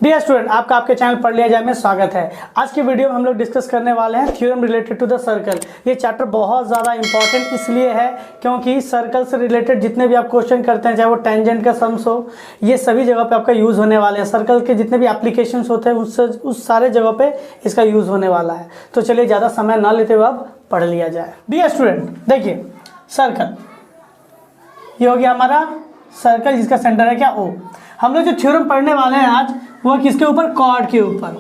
Dear student, आपका आपके channel पढ़ लिया जाए में स्वागत है। आज की वीडियो में हम लोग डिस्कस करने वाले हैं theorem related to the circle. ये चैप्टर बहुत ज़्यादा इंपॉर्टेंट इसलिए है क्योंकि सर्कल से रिलेटेड जितने भी आप क्वेश्चन करते हैं, चाहे वो टेंजेंट का सम्स हो, ये सभी जगह पे आपका यूज़ होने वाले हैं। सर्कल के जितने भी एप्लीकेशंस होते हैं उस सारे जगह पे इसका यूज़ होने वाला है। तो चलिए ज़्यादा समय ना लेते हुए अब पढ़ लिया जाए। डियर स्टूडेंट, देखिए सर्कल ये हो गया हमारा सर्कल जिसका सेंटर है क्या, ओ। हम लोग जो थ्योरम पढ़ने वाले हैं आज वो किसके ऊपर, कॉर्ड के ऊपर।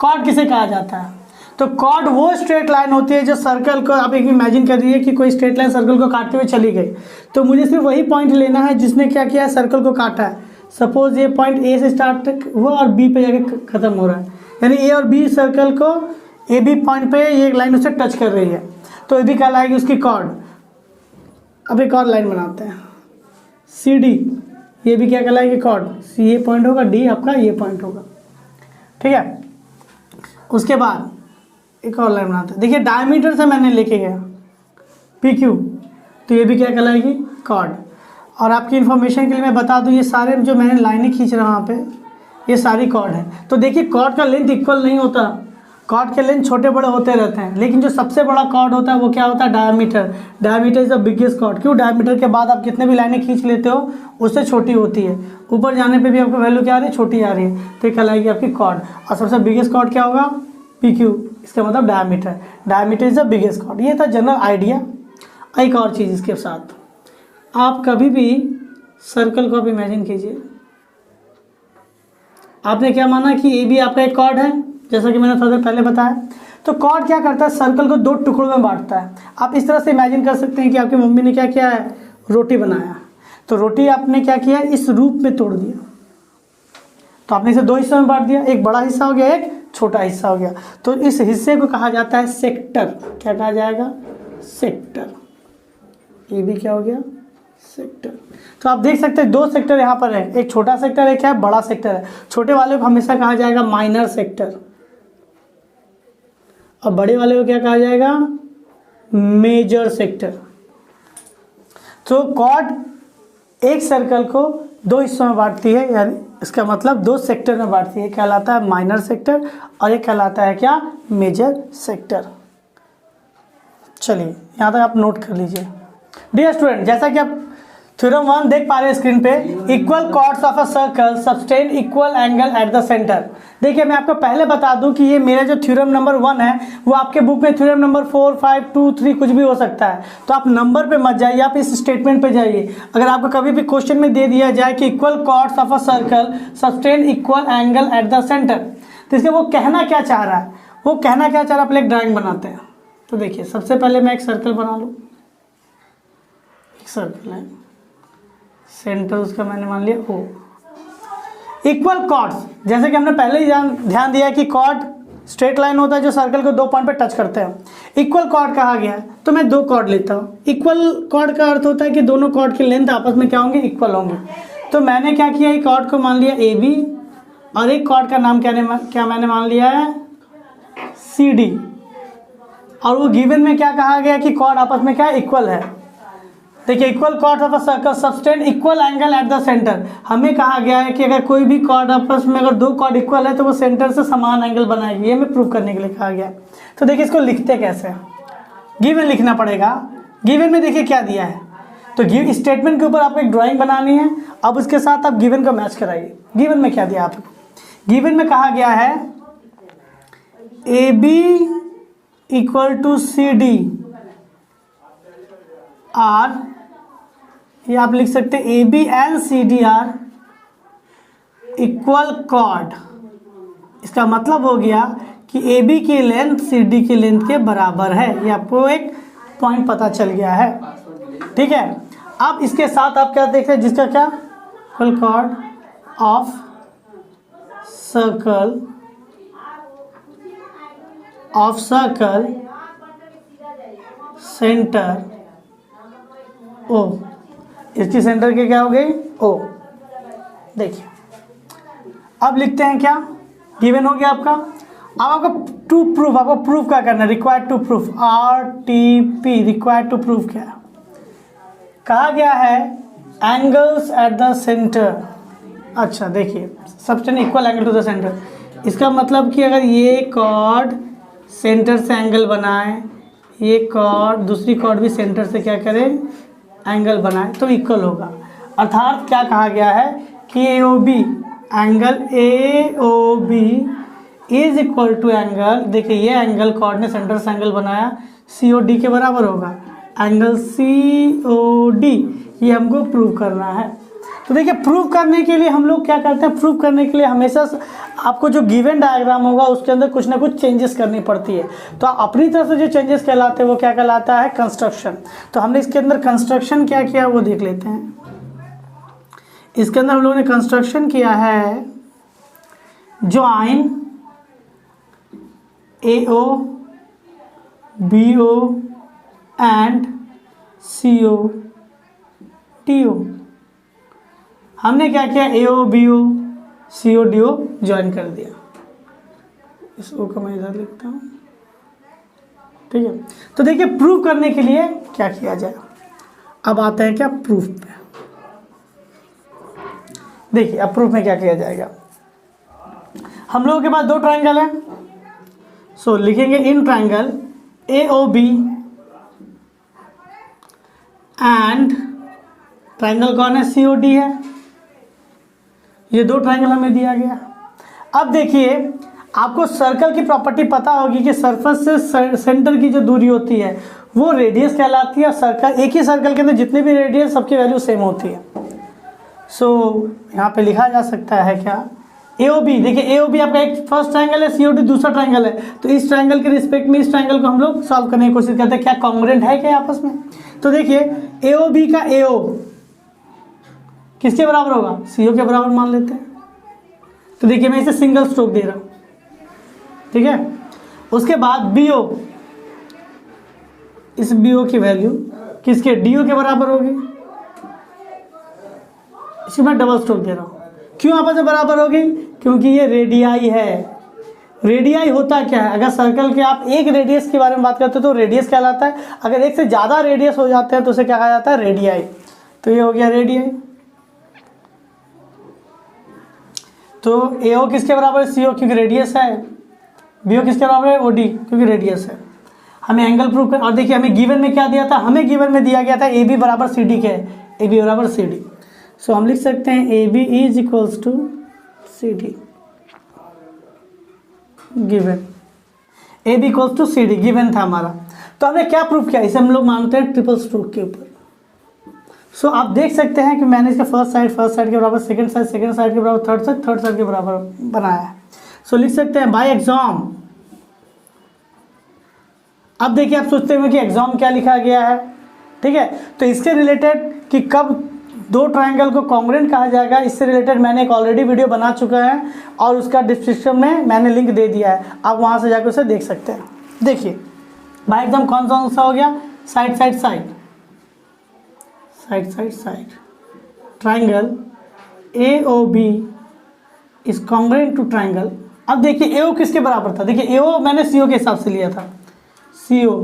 कॉर्ड किसे कहा जाता है? तो कॉर्ड वो स्ट्रेट लाइन होती है जो सर्कल को, आप एक इमेजिन करिए कि कोई स्ट्रेट लाइन सर्कल को काटते हुए चली गई, तो मुझे सिर्फ वही पॉइंट लेना है जिसने क्या किया है, सर्कल को काटा है। सपोज ये पॉइंट ए से स्टार्ट हुआ और बी पे जाके खत्म हो रहा है, यानी ए और बी सर्कल को ए बी पॉइंट पे ये एक लाइन उससे टच कर रही है, तो ये भी कहलाएगी उसकी कॉर्ड। अब एक और लाइन बनाते हैं सी डी, ये भी क्या कहलाएगी, कॉर्ड। सी ये पॉइंट होगा, डी आपका ये पॉइंट होगा, ठीक है। उसके बाद एक और लाइन बनाते हैं, देखिए डायमीटर से मैंने लेके गया पी क्यू, तो ये भी क्या कहलाएगी, कॉर्ड। और आपकी इन्फॉर्मेशन के लिए मैं बता दूं, ये सारे जो मैंने लाइनें खींच रहा हूँ वहाँ पे, ये सारी कॉर्ड है। तो देखिए कॉर्ड का लेंथ इक्वल नहीं होता, कॉर्ड के लेंथ छोटे बड़े होते रहते हैं, लेकिन जो सबसे बड़ा कॉर्ड होता है वो क्या होता है, diameter. Diameter is the biggest chord. क्यों? डायमीटर के बाद आप कितने भी लाइनें खींच लेते हो उससे छोटी होती है, ऊपर जाने पे भी आपको वैल्यू क्या आ रही है, छोटी आ रही है, तो ये कहलाएगी आपकी कॉर्ड। और सबसे बिगेस्ट कॉर्ड क्या होगा, पी क्यू, इसका मतलब diameter. Diameter is the biggest chord. ये था जनरल आइडिया। एक और चीज़ इसके साथ, आप कभी भी सर्कल को आप इमेजिन कीजिए, आपने क्या माना कि ए बी आपका एक कॉर्ड है, जैसा कि मैंने थोड़ा देर पहले बताया। तो कॉर्ड क्या करता है, सर्कल को दो टुकड़ों में बांटता है। आप इस तरह से इमेजिन कर सकते हैं कि आपकी मम्मी ने क्या किया है, रोटी बनाया, तो रोटी आपने क्या किया, इस रूप में तोड़ दिया, तो आपने इसे दो हिस्सों में बांट दिया, एक बड़ा हिस्सा हो गया, एक छोटा हिस्सा हो गया। तो इस हिस्से को कहा जाता है सेक्टर। क्या कहा जाएगा, सेक्टर। ये भी क्या हो गया, सेक्टर। तो आप देख सकते हैं दो सेक्टर यहाँ पर है, एक छोटा सेक्टर है, क्या है, बड़ा सेक्टर है। छोटे वाले को हमेशा कहा जाएगा माइनर सेक्टर, और बड़े वाले को क्या कहा जाएगा, मेजर सेक्टर। तो कॉर्ड एक सर्कल को दो हिस्सों में बांटती है, यानी इसका मतलब दो सेक्टर में बांटती है, कहलाता है माइनर सेक्टर और एक कहलाता है क्या, मेजर सेक्टर। चलिए यहाँ तक आप नोट कर लीजिए। डियर स्टूडेंट, जैसा कि आप थ्योरम 1 देख पा रहे हैं स्क्रीन पे, equal chords of a circle subtend equal angle at the centre. देखिए मैं आपको पहले बता दूं कि ये मेरा जो थ्योरम नंबर 1 है वो आपके बुक में थ्योरम नंबर 4, 5, 2, 3 कुछ भी हो सकता है, तो आप नंबर पे मत जाइए, आप इस स्टेटमेंट पे जाइए। अगर आपको कभी भी क्वेश्चन में दे दिया जाए कि equal chords of a circle subtend equal angle at the centre, तो इसके वो कहना क्या चाह रहा है, वो कहना क्या चाह रहा है, आप एक ड्राइंग बनाते हैं। तो देखिए सबसे पहले मैं एक सर्कल बना लूँ, एक सर्कल है, सेंटर उसका मैंने मान लिया ओ। इक्वल कॉर्ड्स, जैसे कि हमने पहले ही ध्यान दिया कि कॉर्ड स्ट्रेट लाइन होता है जो सर्कल को दो पॉइंट पे टच करते हैं। इक्वल कॉर्ड कहा गया है, तो मैं दो कॉर्ड लेता हूँ। इक्वल कॉर्ड का अर्थ होता है कि दोनों कॉर्ड की लेंथ आपस में क्या होंगे, इक्वल होंगे। तो मैंने क्या किया, एक कॉर्ड को मान लिया ए बी, और एक कॉर्ड का नाम क्या मैंने मान लिया है, सी डी। और वो गिवन में क्या कहा गया कि कॉर्ड आपस में क्या इक्वल है। देखिए equal chords of a circle subtend equal angle at the centre, हमें कहा गया है कि अगर कोई भी कॉर्ड आपस में, अगर दो कॉर्ड इक्वल है तो वो सेंटर से समान एंगल बनाएगी, ये हमें प्रूव करने के लिए कहा गया है। तो देखिए इसको लिखते कैसे, गिवन लिखना पड़ेगा। गिवन में देखिए क्या दिया है, तो गिव स्टेटमेंट के ऊपर आपको एक ड्राइंग बनानी है। अब उसके साथ आप गिवन को मैच कराइए। गिवन में क्या दिया आपको, गिवन में कहा गया है A B equal to C D R, ये आप लिख सकते हैं A B and C D R equal chord. इसका मतलब हो गया कि ए बी की लेंथ सी डी की लेंथ के बराबर है, ये आपको एक पॉइंट पता चल गया है, ठीक है। अब इसके साथ आप क्या देख रहे हैं, जिसका क्या, equal chord of circle centre O, इसकी सेंटर के क्या हो गई, ओ। देखिए अब लिखते हैं क्या, गिवन हो गया आपका। अब आपको टू प्रूफ, आपको प्रूफ क्या करना है, required to proof, RTP, required to proof क्या है, कहा गया है एंगल्स एट द सेंटर अच्छा देखिए, subtend equal angle to the centre, इसका मतलब कि अगर ये कॉर्ड सेंटर से एंगल बनाए, ये कॉर्ड दूसरी कॉर्ड भी सेंटर से क्या करे, एंगल बनाए, तो इक्वल होगा। अर्थात क्या कहा गया है कि A O B, angle A O B is equal to angle, देखिए ये एंगल कॉर्ड ने सेंटर से एंगल बनाया, सी ओ डी के बराबर होगा। एंगल सी ओ डी ये हमको प्रूव करना है। तो देखिए प्रूव करने के लिए हम लोग क्या करते हैं, प्रूव करने के लिए हमेशा आपको जो गिवन डायग्राम होगा उसके अंदर कुछ ना कुछ चेंजेस करनी पड़ती है। तो अपनी तरफ से जो चेंजेस कहलाते हैं वो क्या कहलाता है, कंस्ट्रक्शन। तो हमने इसके अंदर कंस्ट्रक्शन क्या किया वो देख लेते हैं। इसके अंदर हम लोगों ने कंस्ट्रक्शन किया है join A O B O and C O T O. हमने क्या किया, A O B O C O D O join कर दिया। इस ओ को मैं इधर लिखता हूँ, ठीक है। तो देखिए प्रूव करने के लिए क्या किया जाए, अब आते हैं क्या प्रूफ पे। देखिए अब प्रूफ में क्या किया जाएगा, हम लोगों के पास दो ट्राइंगल है, सो लिखेंगे in triangle A O B and triangle कौन है, सी ओ डी है। ये दो ट्राइंगल हमें दिया गया। अब देखिए आपको सर्कल की प्रॉपर्टी पता होगी कि सरफेस से सेंटर की जो दूरी होती है वो रेडियस कहलाती है। सर्कल, एक ही सर्कल के अंदर जितने भी रेडियस सबकी वैल्यू सेम होती है। सो यहाँ पे लिखा जा सकता है क्या, ए ओ बी, देखिए ए ओ बी आपका एक फर्स्ट ट्राइंगल है, सी ओ डी दूसरा ट्राइंगल है। तो इस ट्राइंगल के रिस्पेक्ट में इस ट्राइंगल को हम लोग सॉल्व करने की कोशिश करते हैं, क्या कॉन्ग्रुएंट है क्या आपस में। तो देखिए ए ओ बी का ए ओ किसके बराबर होगा, सी ओ के बराबर मान लेते हैं। तो देखिए मैं इसे सिंगल स्ट्रोक दे रहा हूँ, ठीक है। उसके बाद बी ओ, इस बी ओ की वैल्यू किसके, डी ओ के बराबर होगी। इसी में डबल स्ट्रोक दे रहा हूँ, क्यों आपस में बराबर होगी, क्योंकि ये रेडियाई है। रेडियाई होता क्या है, अगर सर्कल के आप एक रेडियस के बारे में बात करते हो तो रेडियस कहलाता है, अगर एक से ज़्यादा रेडियस हो जाते हैं तो उसे क्या कहा जाता है, रेडियाई। तो ये हो गया रेडियाई। तो ए ओ किसके बराबर है, सी ओ क्योंकि रेडियस है, बी ओ किसके बराबर है, ओ डी क्योंकि रेडियस है। हमें एंगल प्रूव कर, और देखिए हमें गिवन में क्या दिया था, हमें गिवन में दिया गया था ए बी बराबर सी डी के, ए बी बराबर सी डी। सो हम लिख सकते हैं A B is equals to C D, given A B equals to C D given था हमारा। तो हमने क्या प्रूव किया, इसे हम लोग मानते हैं ट्रिपल स्ट्रोक के ऊपर। सो आप देख सकते हैं कि मैंने इसका फर्स्ट साइड के बराबर, सेकंड साइड के बराबर, थर्ड साइड के बराबर बनाया है। सो लिख सकते हैं बाय एग्जाम। अब देखिए आप सोचते होंगे कि एग्जाम क्या लिखा गया है, ठीक है। तो इसके रिलेटेड कि कब दो ट्राइंगल को कॉन्ग्रुएंट कहा जाएगा, इससे रिलेटेड मैंने एक ऑलरेडी वीडियो बना चुका है और उसका डिस्क्रिप्शन में मैंने लिंक दे दिया है, आप वहाँ से जाकर उसे देख सकते हैं। देखिए बाय एग्जाम कौन सा हो गया, side triangle A O B is congruent to triangle. अब देखिए ए ओ किसके बराबर था, देखिए ए ओ मैंने सी ओ के हिसाब से लिया था, सी ओ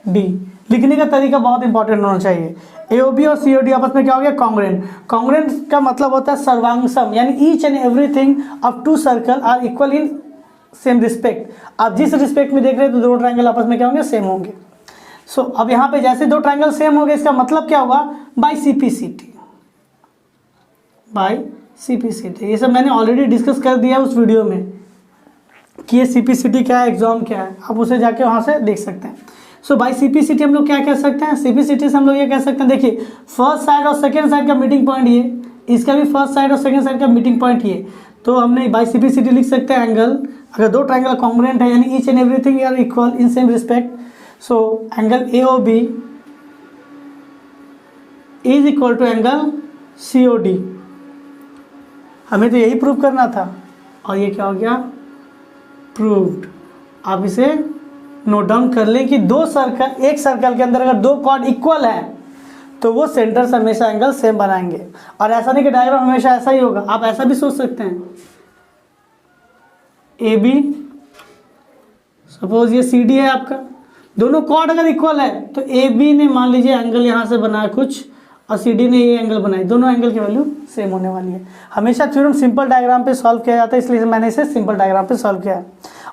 डी। लिखने का तरीका बहुत इंपॉर्टेंट होना चाहिए। ए ओ बी और सी ओ डी आपस में क्या हो गया, कॉन्ग्रुएंट। कॉन्ग्रुएंट का मतलब होता है सर्वांगसम, यानी each and everything of two circle are equal in same respect. आप जिस रिस्पेक्ट में देख रहे हैं तो दो ट्राइंगल आपस में क्या होंगे, सेम होंगे। सो अब यहाँ पे जैसे दो ट्राइंगल सेम हो गए, इसका मतलब क्या हुआ, बाय सीपीसीटी, बाय सीपीसीटी। ये सब मैंने ऑलरेडी डिस्कस कर दिया उस वीडियो में कि ये सीपीसीटी क्या है, एग्जाम क्या है, आप उसे जाके वहाँ से देख सकते हैं। सो बाय सीपीसीटी हम लोग क्या कह सकते हैं, सीपीसीटी से हम लोग ये कह सकते हैं, देखिए फर्स्ट साइड और सेकेंड साइड का मीटिंग पॉइंट ये, इसका भी फर्स्ट साइड और सेकेंड साइड का मीटिंग पॉइंट ये। तो हमने बाय सीपीसीटी लिख सकते हैं एंगल, अगर दो ट्राइंगल कॉन्ग्रुएंट है यानी each and everything are equal in same respect. So angle A O B is equal to angle C O D. हमें तो यही प्रूव करना था और ये क्या हो गया, प्रूव्ड। आप इसे नोट डाउन कर लें कि दो सर्कल, एक सर्कल के अंदर अगर दो कॉर्ड इक्वल हैं तो वो सेंटर से हमेशा एंगल सेम बनाएंगे। और ऐसा नहीं कि डायग्राम हमेशा ऐसा ही होगा, आप ऐसा भी सोच सकते हैं, ए बी सपोज ये सी डी है आपका, दोनों कॉर्ड अगर इक्वल है तो ए बी ने मान लीजिए एंगल यहाँ से बनाया कुछ और सी डी ने ये एंगल बनाई, दोनों एंगल की वैल्यू सेम होने वाली है। हमेशा थ्योरम सिंपल डायग्राम पे सॉल्व किया जाता है, इसलिए मैंने इसे सिंपल डायग्राम पे सॉल्व किया है।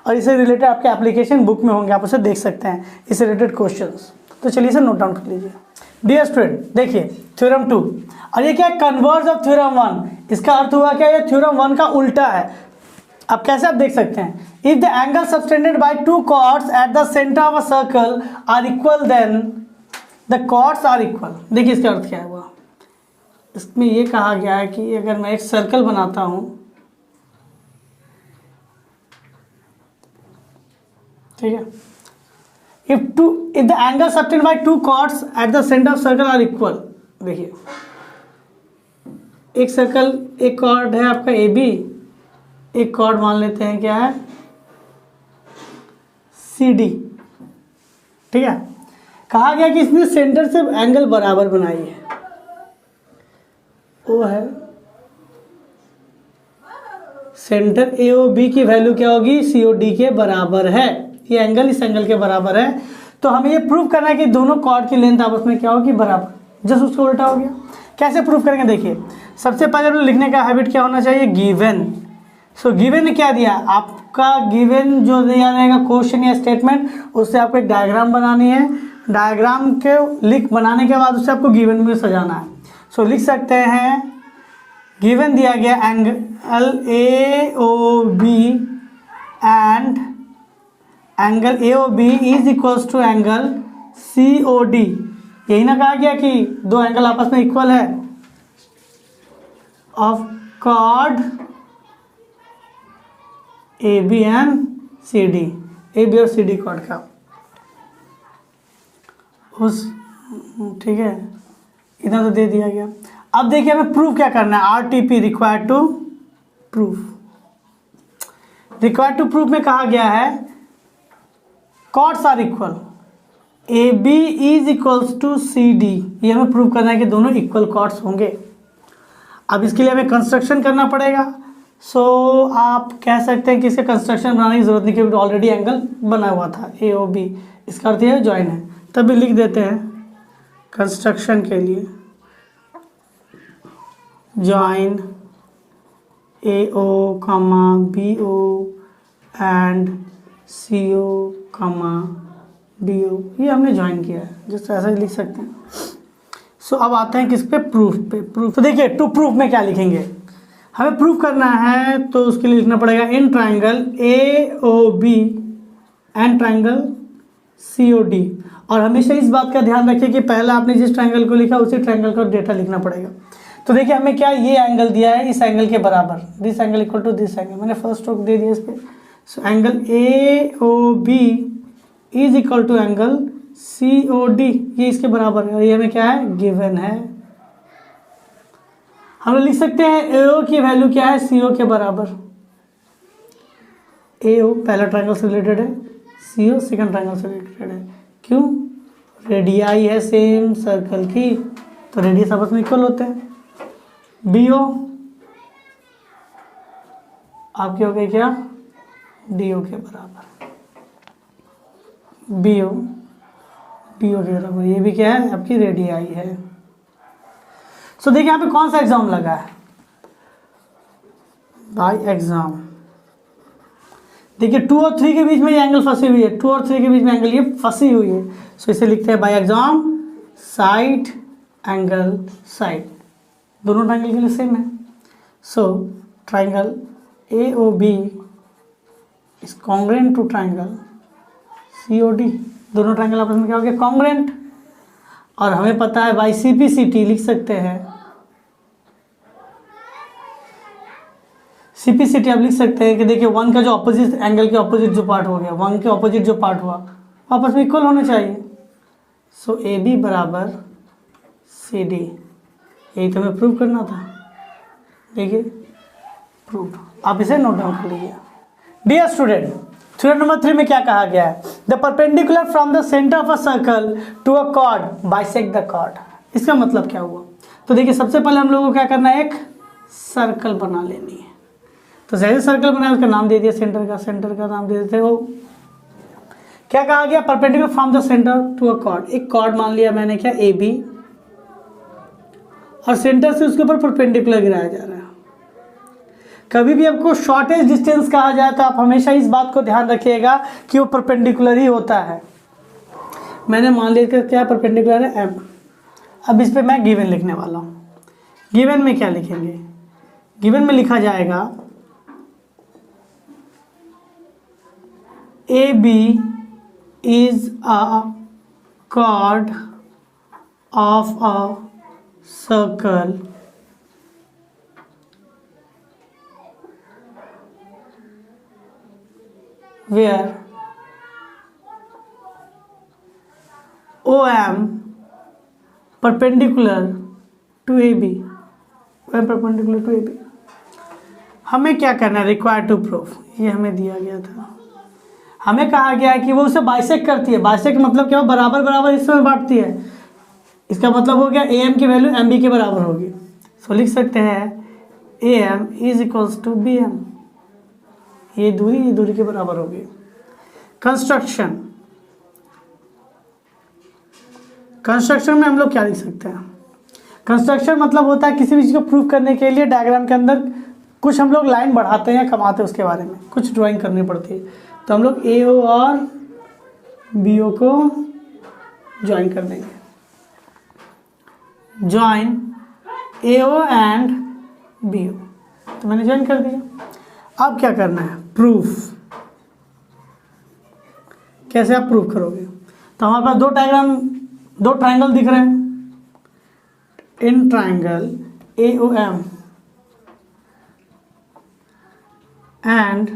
और इससे रिलेटेड आपके एप्लीकेशन बुक में होंगे, आप उसे देख सकते हैं, इससे रिलेटेड क्वेश्चंस। तो चलिए इसे नोट डाउन कर लीजिए। डियर स्टूडेंट, देखिए थ्योरम 2, और ये क्या है, कन्वर्स ऑफ थ्योरम 1। इसका अर्थ हुआ क्या, ये थ्योरम 1 का उल्टा है। अब कैसे आप देख सकते हैं, if the angle subtended by two chords at the centre of a circle are equal then the chords are equal. देखिए इसका अर्थ क्या हुआ, इसमें ये कहा गया है कि अगर मैं एक सर्कल बनाता हूं, ठीक है, if the angle subtended by two chords at the center of circle are equal। देखिए एक सर्कल, एक कॉर्ड है आपका ए बी, एक कॉर्ड मान लेते हैं क्या है सी डी, ठीक है। कहा गया कि इसने सेंटर से एंगल बराबर बनाई है, वो है सेंटर ए ओ बी की वैल्यू क्या होगी, सी ओ डी के बराबर है, ये एंगल इस एंगल के बराबर है। तो हमें ये प्रूव करना है कि दोनों कॉर्ड की लेंथ आपस में क्या होगी, बराबर। जस्ट उसको उल्टा हो गया। कैसे प्रूव करेंगे, देखिए सबसे पहले अपने लिखने का हैबिट क्या होना चाहिए, गिवन। सो गिवन ने क्या दिया, आपका गिवन जो दिया रहेगा क्वेश्चन या स्टेटमेंट, उससे आपको एक डायग्राम बनानी है। डायग्राम के बनाने के बाद उससे आपको गिवन में सजाना है। सो लिख सकते हैं, गिवन दिया गया angle A O B and angle A O B is equals to angle C O D. यही ना कहा गया कि दो एंगल आपस में इक्वल है of chord A B and C D, A B और सी डी कॉर्ड का उस, ठीक है, इतना तो दे दिया गया। अब देखिए हमें प्रूफ क्या करना है, R T P required to proof. Required to proof में कहा गया है chords are equal, A B is equals to C D. ये हमें प्रूव करना है कि दोनों इक्वल कॉर्ड्स होंगे। अब इसके लिए हमें कंस्ट्रक्शन करना पड़ेगा। सो आप कह सकते हैं कि इसके कंस्ट्रक्शन बनाने की जरूरत नहीं, क्योंकि ऑलरेडी एंगल बना हुआ था ए ओ बी, इसका अर्थ है ज्वाइन है। तभी लिख देते हैं कंस्ट्रक्शन के लिए ज्वाइन ए ओ कमा बी ओ एंड सी ओ कमा डी ओ, ये हमने ज्वाइन किया है, जस्ट ऐसा ही लिख सकते हैं। सो अब आते हैं किस पे, प्रूफ पे। प्रूफ तो देखिए टू प्रूफ में क्या लिखेंगे, हमें प्रूफ करना है तो उसके लिए लिखना पड़ेगा in triangle A O B and triangle C O D. और हमेशा इस बात का ध्यान रखिए कि पहला आपने जिस ट्राइंगल को लिखा उसी ट्राइंगल का डेटा लिखना पड़ेगा। तो देखिए हमें क्या, ये एंगल दिया है इस एंगल के बराबर, this angle equal to this angle, मैंने फर्स्ट स्ट्रोक दे दिया इस पर। So angle A O B is equal to angle C O D, ये इसके बराबर है, और ये हमें क्या है, गिवन है। हम लोग लिख सकते हैं ए ओ की वैल्यू क्या है, सी ओ के बराबर। ए ओ पहला ट्राइंगल से रिलेटेड है, सी ओ सेकेंड ट्राइंगल से रिलेटेड है। क्यों, रेडियाई है सेम सर्कल की, तो रेडियस आपस में इक्वल होते हैं। बी ओ आपके हो गए क्या, डी ओ के बराबर, बी ओ के बराबर, ये भी क्या है आपकी रेडियाई है। सो देखिए यहाँ पे कौन सा एग्जाम लगा है, बाय एग्जाम। देखिए 2 और 3 के बीच में ये एंगल फंसी हुई है, 2 और 3 के बीच में एंगल ये फंसी हुई है। सो इसे लिखते हैं by axiom side angle side, दोनों ट्राइंगल के लिए सेम है। So triangle A O B is congruent to triangle C O D, दोनों ट्राइंगल आपस में क्या हो गया, कॉन्ग्रेंट। और हमें पता है by C P C T लिख सकते हैं, सी पी सी टी आप लिख सकते हैं कि देखिए 1 का जो ऑपोजिट एंगल के ऑपोजिट जो पार्ट हो गया, 1 के ऑपोजिट जो पार्ट हुआ आपस में इक्वल होने चाहिए। सो ए बी बराबर सी डी, यही तो हमें प्रूव करना था। देखिए प्रूफ, आप इसे नोट डाउन कर लीजिए। डियर स्टूडेंट, थ्योरम नंबर 3 में क्या कहा गया है, the perpendicular from the centre of a circle to a chord bisect the chord. इसका मतलब क्या हुआ, तो देखिए सबसे पहले हम लोगों को क्या करना है, एक सर्कल बना लेनी है। तो जैसे सर्कल बनाया उसका नाम दे दिया सेंटर का नाम दे देते हो। क्या कहा गया, perpendicular from the centre to a chord, एक कॉर्ड मान लिया मैंने क्या, ए बी, और सेंटर से उसके ऊपर परपेंडिकुलर गिराया जा रहा है। कभी भी आपको शॉर्टेज डिस्टेंस कहा जाए तो आप हमेशा इस बात को ध्यान रखिएगा कि वो परपेंडिकुलर ही होता है। मैंने मान लिया क्या परपेंडिकुलर है m। अब इस पे मैं गिवन लिखने वाला हूँ। गिवन में क्या लिखेंगे? गिवन में लिखा जाएगा AB is a chord of a circle where OM perpendicular to AB, OM perpendicular to AB। हमें क्या करना है? रिक्वायर टू प्रूफ, ये हमें दिया गया था। हमें कहा गया है कि वो उसे बाइसेक्ट करती है। बाइसेक्ट मतलब क्या? बराबर बराबर हिस्सों में बांटती है। इसका मतलब हो गया AM की वैल्यू MB के बराबर होगी। सो लिख सकते हैं AM is equals to BM। ये दूरी के बराबर होगी। कंस्ट्रक्शन में हम लोग क्या लिख सकते हैं? कंस्ट्रक्शन मतलब होता है किसी भी चीज़ को प्रूव करने के लिए डायग्राम के अंदर कुछ हम लोग लाइन बढ़ाते हैं या कमाते हैं, उसके बारे में कुछ ड्राइंग करनी पड़ती है। तो हम लोग AO और BO को ज्वाइन कर देंगे। ज्वाइन AO एंड BO, तो मैंने ज्वाइन कर दिया। अब क्या करना है? प्रूफ। कैसे आप प्रूफ करोगे? तो हमारे पास दो ट्राइंगल दिख रहे हैं। In triangle AOM and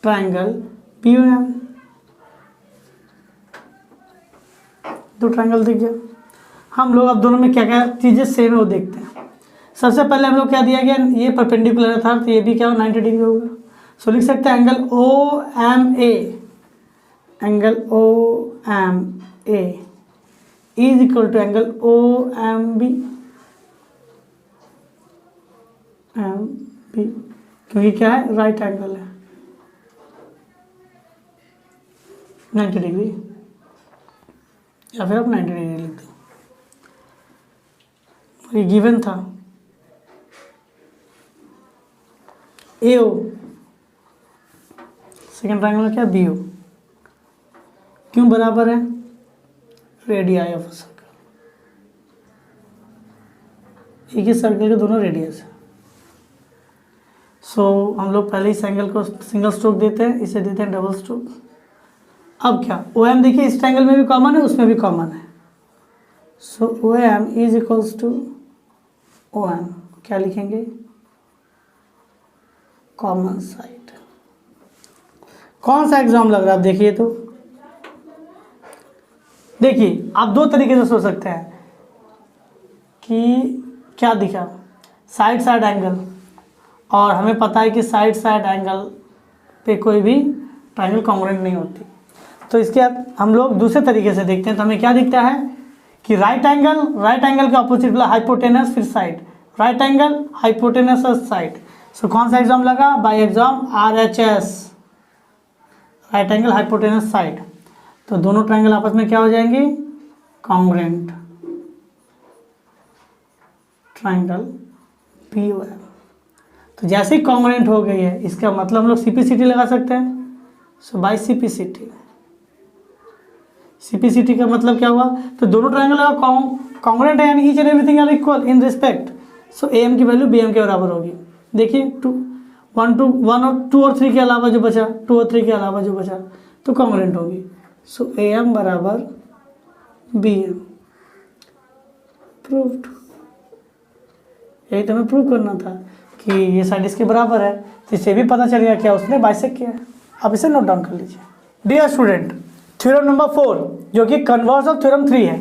triangle POM, दो ट्राइंगल दिख गया। हम लोग अब दोनों में क्या क्या चीज़ें सेम है वो देखते हैं। सबसे पहले हम लोग क्या दिया गया? ये परपेंडिकुलर था तो ये भी क्या हो 90 डिग्री होगा। सो लिख सकते हैं angle OMA, angle OMA is equal to angle OMB, क्योंकि क्या है? राइट एंगल है 90 डिग्री, या फिर आप 90 डिग्री लिख दो। ये गिवन था। AO सेकेंड ट्राइंगल में क्या? BO क्यों बराबर है? रेडियाई ऑफ सर्कल, एक ही सर्कल के दोनों रेडियस है। सो हम लोग पहले इस एंगल को सिंगल स्ट्रोक देते हैं, इसे देते हैं डबल स्ट्रोक। अब क्या? OM देखिए इस ट्राइंगल में भी कॉमन है, उसमें भी कॉमन है। So OM is equals to OM, क्या लिखेंगे? Common side. कौन सा एग्जाम लग रहा है? आप देखिए तो देखिए, आप दो तरीके से सोच सकते हैं कि क्या दिखा? साइड साइड एंगल, और हमें पता है कि साइड साइड एंगल पे कोई भी ट्राइंगल कॉन्ग्रुएंट नहीं होती। तो इसके बाद हम लोग दूसरे तरीके से देखते हैं तो हमें क्या दिखता है कि राइट एंगल के ऑपोजिट मतलब हाइपोटेनस फिर साइड, राइट एंगल हाइपोटेनस और साइड। सो कौन सा एग्जाम लगा? By exam RHS, right angle hypotenuse side. तो दोनों ट्राइंगल आपस में क्या हो जाएंगे? Congruent triangle POM। तो जैसे ही कॉन्ग्रुएंट हो गई है इसका मतलब हम लोग CPCT लगा सकते हैं। सो बाय CPCT का मतलब क्या हुआ? तो दोनों ट्राइंगल कॉन्ग्रुएंट है, यानी each and everything are equal in respect. So AM की वैल्यू BM के बराबर होगी। देखिए 1 और 2 और 3 के अलावा जो बचा, 2 और 3 के अलावा जो बचा तो कॉन्ग्रुएंट होगी। सो AM बराबर BM, प्रूव्ड। यही तो हमें प्रूव करना था कि ये साइड इसके बराबर है। तो इससे भी पता चल गया क्या उसने बाइसेक्ट किया है। अब इसे नोट डाउन कर लीजिए। डियर स्टूडेंट, थ्योरम नंबर 4 जो कि कन्वर्स ऑफ थ्योरम 3 है,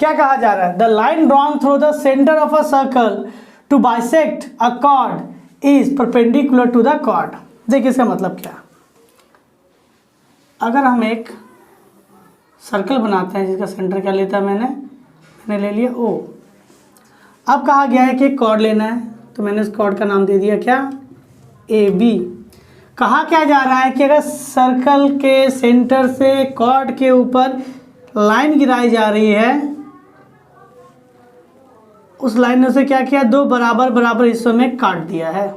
क्या कहा जा रहा है? The line drawn through the centre of a circle to bisect a chord is perpendicular to the chord. देखिए इसका मतलब क्या? अगर हम एक सर्कल बनाते हैं जिसका सेंटर क्या लेता है, मैंने ले लिया O। अब कहा गया है कि एक कॉर्ड लेना है, तो मैंने इस कॉर्ड का नाम दे दिया क्या? AB। कहा क्या जा रहा है कि अगर सर्कल के सेंटर से कॉर्ड के ऊपर लाइन गिराई जा रही है उस लाइन ने उसे क्या किया, दो बराबर बराबर हिस्सों में काट दिया है।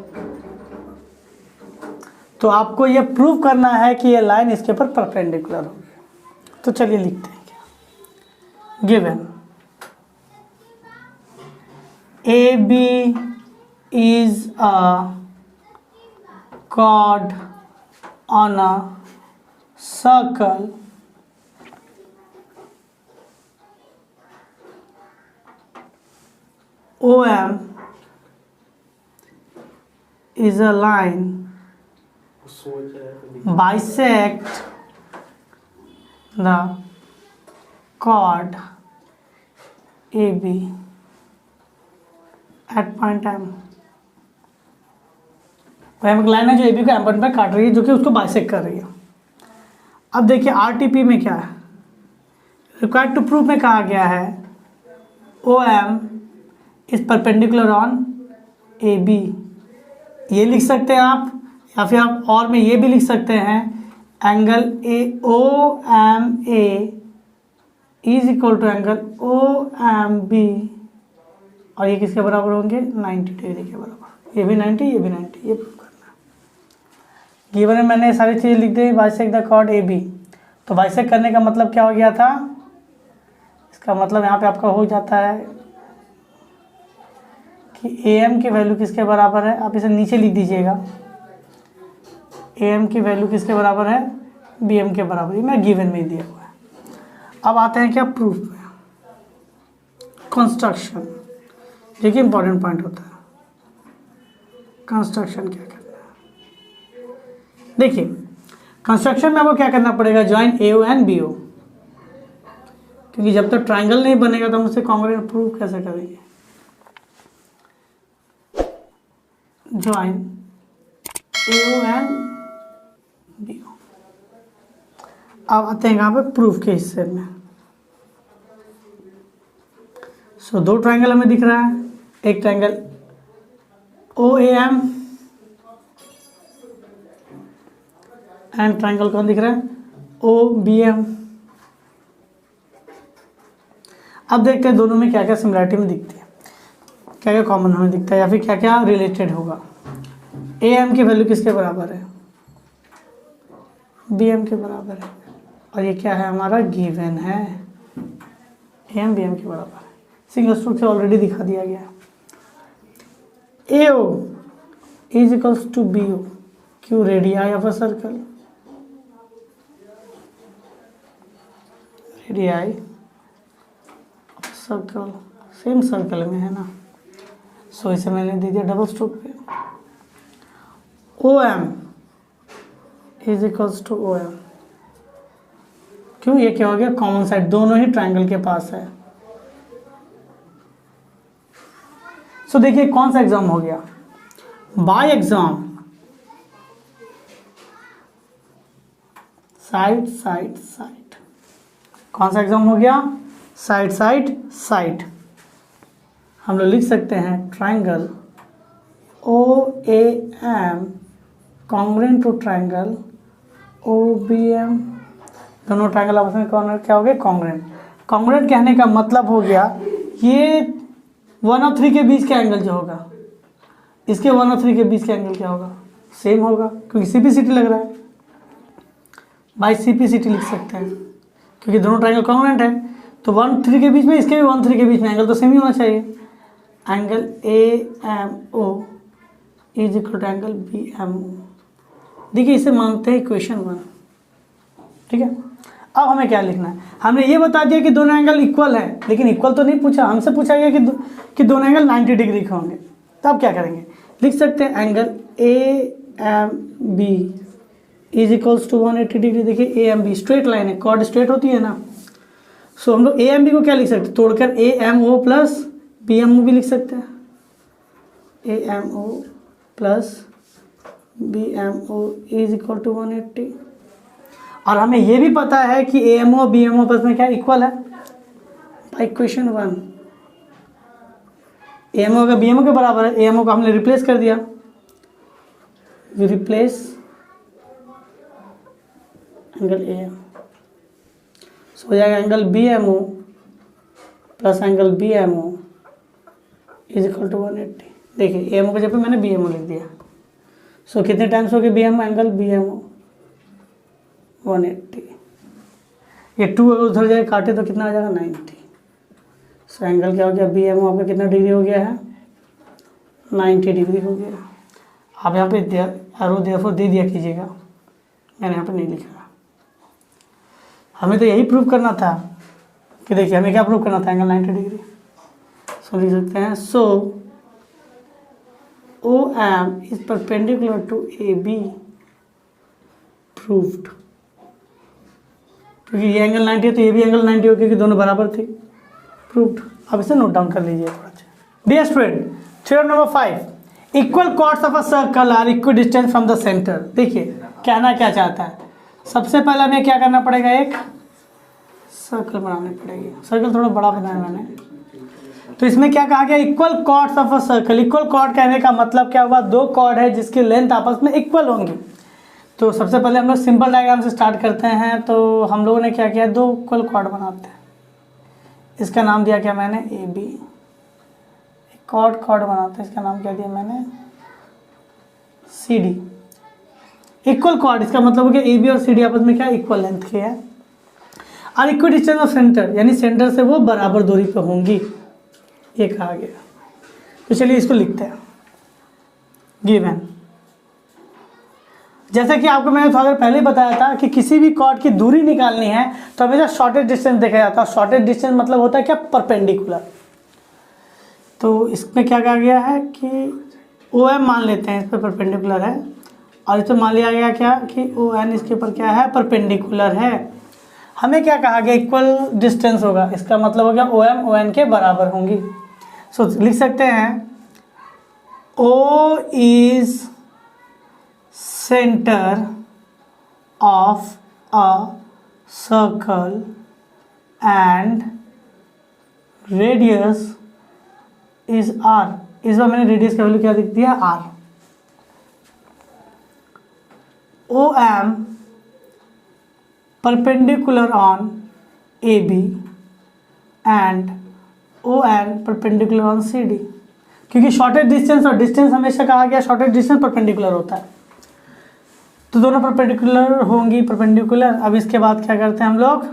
तो आपको ये प्रूव करना है कि ये लाइन इसके ऊपर परपेंडिकुलर होगी। तो चलिए लिखते हैं क्या, given A B is a chord on a circle OM is a line bisect the chord AB at point M। एक लाइन है जो AB को M पॉइंट पर काट रही है, जो कि उसको बाइसेक्ट कर रही है। अब देखिए RTP में क्या है, रिक्वायर्ड टू प्रूफ में कहा गया है OM is perpendicular on AB। ये लिख सकते हैं आप, या फिर आप और में ये भी लिख सकते हैं angle OMA is equal to angle OMB, और ये किसके बराबर होंगे, 90 डिग्री के बराबर। ये भी 90, ये भी 90, ये प्रूफ करना है। गिवन में मैंने सारी चीज़ें लिख दी, बाइसेक्ट द कॉर्ड AB। तो बाइसेक्ट करने का मतलब क्या हो गया था, इसका मतलब यहाँ पे आपका हो जाता है कि AM की वैल्यू किसके बराबर है, आप इसे नीचे लिख दीजिएगा, AM की वैल्यू किसके बराबर है, BM के बराबर। ये मैं गिवन में ही दिया हुआ है। अब आते हैं क्या प्रूफ में, कंस्ट्रक्शन, जो कि इंपॉर्टेंट पॉइंट होता है। कंस्ट्रक्शन क्या करना है, देखिए कंस्ट्रक्शन में आपको क्या करना पड़ेगा, ज्वाइन AO एंड BO, क्योंकि जब तक ट्राइंगल नहीं बनेगा तो हम उसे कॉन्ग्रुएंट प्रूफ कैसे करेंगे। Join AO and BO। अब आते हैं यहाँ पे प्रूफ के हिस्से में। सो दो ट्राइंगल हमें दिख रहा है, एक ट्राइंगल OAM एंड ट्राइंगल कौन दिख रहा है, OBM। अब देखते हैं दोनों में क्या क्या सिमिलरिटी में दिखती है, क्या क्या कॉमन हमें दिखता है, या फिर क्या क्या रिलेटेड होगा। AM की वैल्यू किसके बराबर है, BM के बराबर है, और ये क्या है हमारा गिवन है, AM BM के बराबर है। सिंगल स्ट्रोक से ऑलरेडी दिखा दिया गया है। AO is equals to BO, क्यों, radii of a circle, radii of circle, same circle में है ना, सो इसे मैंने दे दिया डबल स्ट्रोक पे। OM is equals to OM, क्यों, ये क्या हो गया, कॉमन साइड दोनों ही ट्राइंगल के पास है। सो देखिए कौन सा एग्जाम हो गया, by axiom, side side side. कौन सा एग्जाम हो गया, साइड साइड साइड। हम लोग लिख सकते हैं triangle OAM congruent to triangle OBM, दोनों ट्राइंगल आपस में कौन क्या हो गए, कॉन्ग्रुएंट। कॉन्ग्रुएंट कहने का मतलब हो गया ये 1 और 3 के बीच का एंगल जो होगा, इसके 1 और 3 के बीच का एंगल क्या होगा, सेम होगा, क्योंकि CPCT लग रहा है, बाई CPCT लिख सकते हैं, क्योंकि दोनों ट्राइंगल कॉन्ग्रुएंट है। तो 1 3 के बीच में, इसके भी 1 3 के बीच में एंगल तो सेम ही होना चाहिए। Angle AMO is equal to angle BMO। देखिए इसे मानते हैं इक्वेशन 1, ठीक है। अब हमें क्या लिखना है, हमने ये बता दिया कि दोनों एंगल इक्वल है, लेकिन इक्वल तो नहीं पूछा, हमसे पूछा गया कि दोनों एंगल 90 डिग्री के होंगे। तो अब क्या करेंगे, लिख सकते हैं angle AMB is equals to 180 degree. देखिए AMB स्ट्रेट लाइन है, कॉर्ड स्ट्रेट होती है ना, सो हम लोग AMB को क्या लिख सकते हैं, तोड़कर AMO प्लस BMO भी लिख सकते हैं, AMO plus BMO is equal to 180। और हमें ये भी पता है कि AMO और BMO आपस में क्या इक्वल है, बाई इक्वेशन 1। AMO का BMO के बराबर है, AMO को हमने रिप्लेस कर दिया, we replace angle AM, so हो जाएगा angle BMO plus angle BMO is equal to 180। देखिए एम ओ के जगह पे मैंने बी एम ओ लिख दिया। सो कितने टाइम्स हो गए B M angle B M O 180। ये 2 अगर उधर जाए काटे तो कितना आ जाएगा 90। सो एंगल क्या हो गया बी एम ओ आपका कितना डिग्री हो गया है 90 डिग्री हो गया। आप यहाँ पे एरो देयरफॉर दे दिया कीजिएगा, मैंने यहाँ पे नहीं लिखा। हमें तो यही प्रूव करना था कि देखिए हमें क्या प्रूव करना था एंगल 90 डिग्री। सो लिख सकते हैं so O M is perpendicular to A B proved. क्योंकि ये एंगल 90 है तो ये भी एंगल 90 हो क्योंकि दोनों बराबर थे, प्रूव्ड। अब इसे नोट डाउन कर लीजिए थोड़ा सा। Dear student, theorem number 5, equal chords of a circle are equal distance from the centre. देखिए कहना क्या चाहता है, सबसे पहले हमें क्या करना पड़ेगा, एक सर्कल बनानी पड़ेगी। सर्कल थोड़ा बड़ा बनाया मैंने, तो इसमें क्या कहा गया, equal chords of a circle. Equal chord कहने का मतलब क्या हुआ, दो कॉर्ड है जिसकी लेंथ आपस में इक्वल होंगी। तो सबसे पहले हम लोग सिंपल डायग्राम से स्टार्ट करते हैं। तो हम लोगों ने क्या किया, दो इक्वल कॉर्ड बनाते हैं। इसका नाम दिया क्या मैंने ए बी। कॉर्ड बनाते हैं, इसका नाम क्या दिया मैंने सी डी। इक्वल कॉर्ड इसका मतलब हो गया ए बी और सी डी आपस में क्या इक्वल लेंथ के है। और इक्वल डिस्टेंस ऑफ सेंटर, यानी सेंटर से वो बराबर दूरी पे होंगी, ये कहा गया। तो चलिए इसको लिखते हैं। गिवन, जैसा कि आपको मैंने थोड़ा देर पहले बताया था कि किसी भी कॉर्ड की दूरी निकालनी है तो हमेशा शॉर्टेस्ट डिस्टेंस देखा जाता है। शॉर्टेस्ट डिस्टेंस मतलब होता है क्या, परपेंडिकुलर। तो इसमें क्या कहा गया है कि ओ एम मान लेते हैं, इस पर परपेंडिकुलर है, और इस पर मान लिया गया क्या कि ओ एन इसके ऊपर क्या है, परपेंडिकुलर है। हमें क्या कहा गया, इक्वल डिस्टेंस होगा, इसका मतलब हो गया ओ एम ओ एन के बराबर होंगी। सो लिख सकते हैं O is centre of a circle and radius is R. इस बार मैंने रेडियस का वैल्यू क्या लिख दिया, R. O M perpendicular on A B and O N perpendicular on C D. क्योंकि शॉर्टेस्ट डिस्टेंस और डिस्टेंस हमेशा कहा गया शॉर्टेस्ट डिस्टेंस परपेंडिकुलर होता है, तो दोनों परपेंडिकुलर होंगी, परपेंडिकुलर। अब इसके बाद क्या करते हैं हम लोग,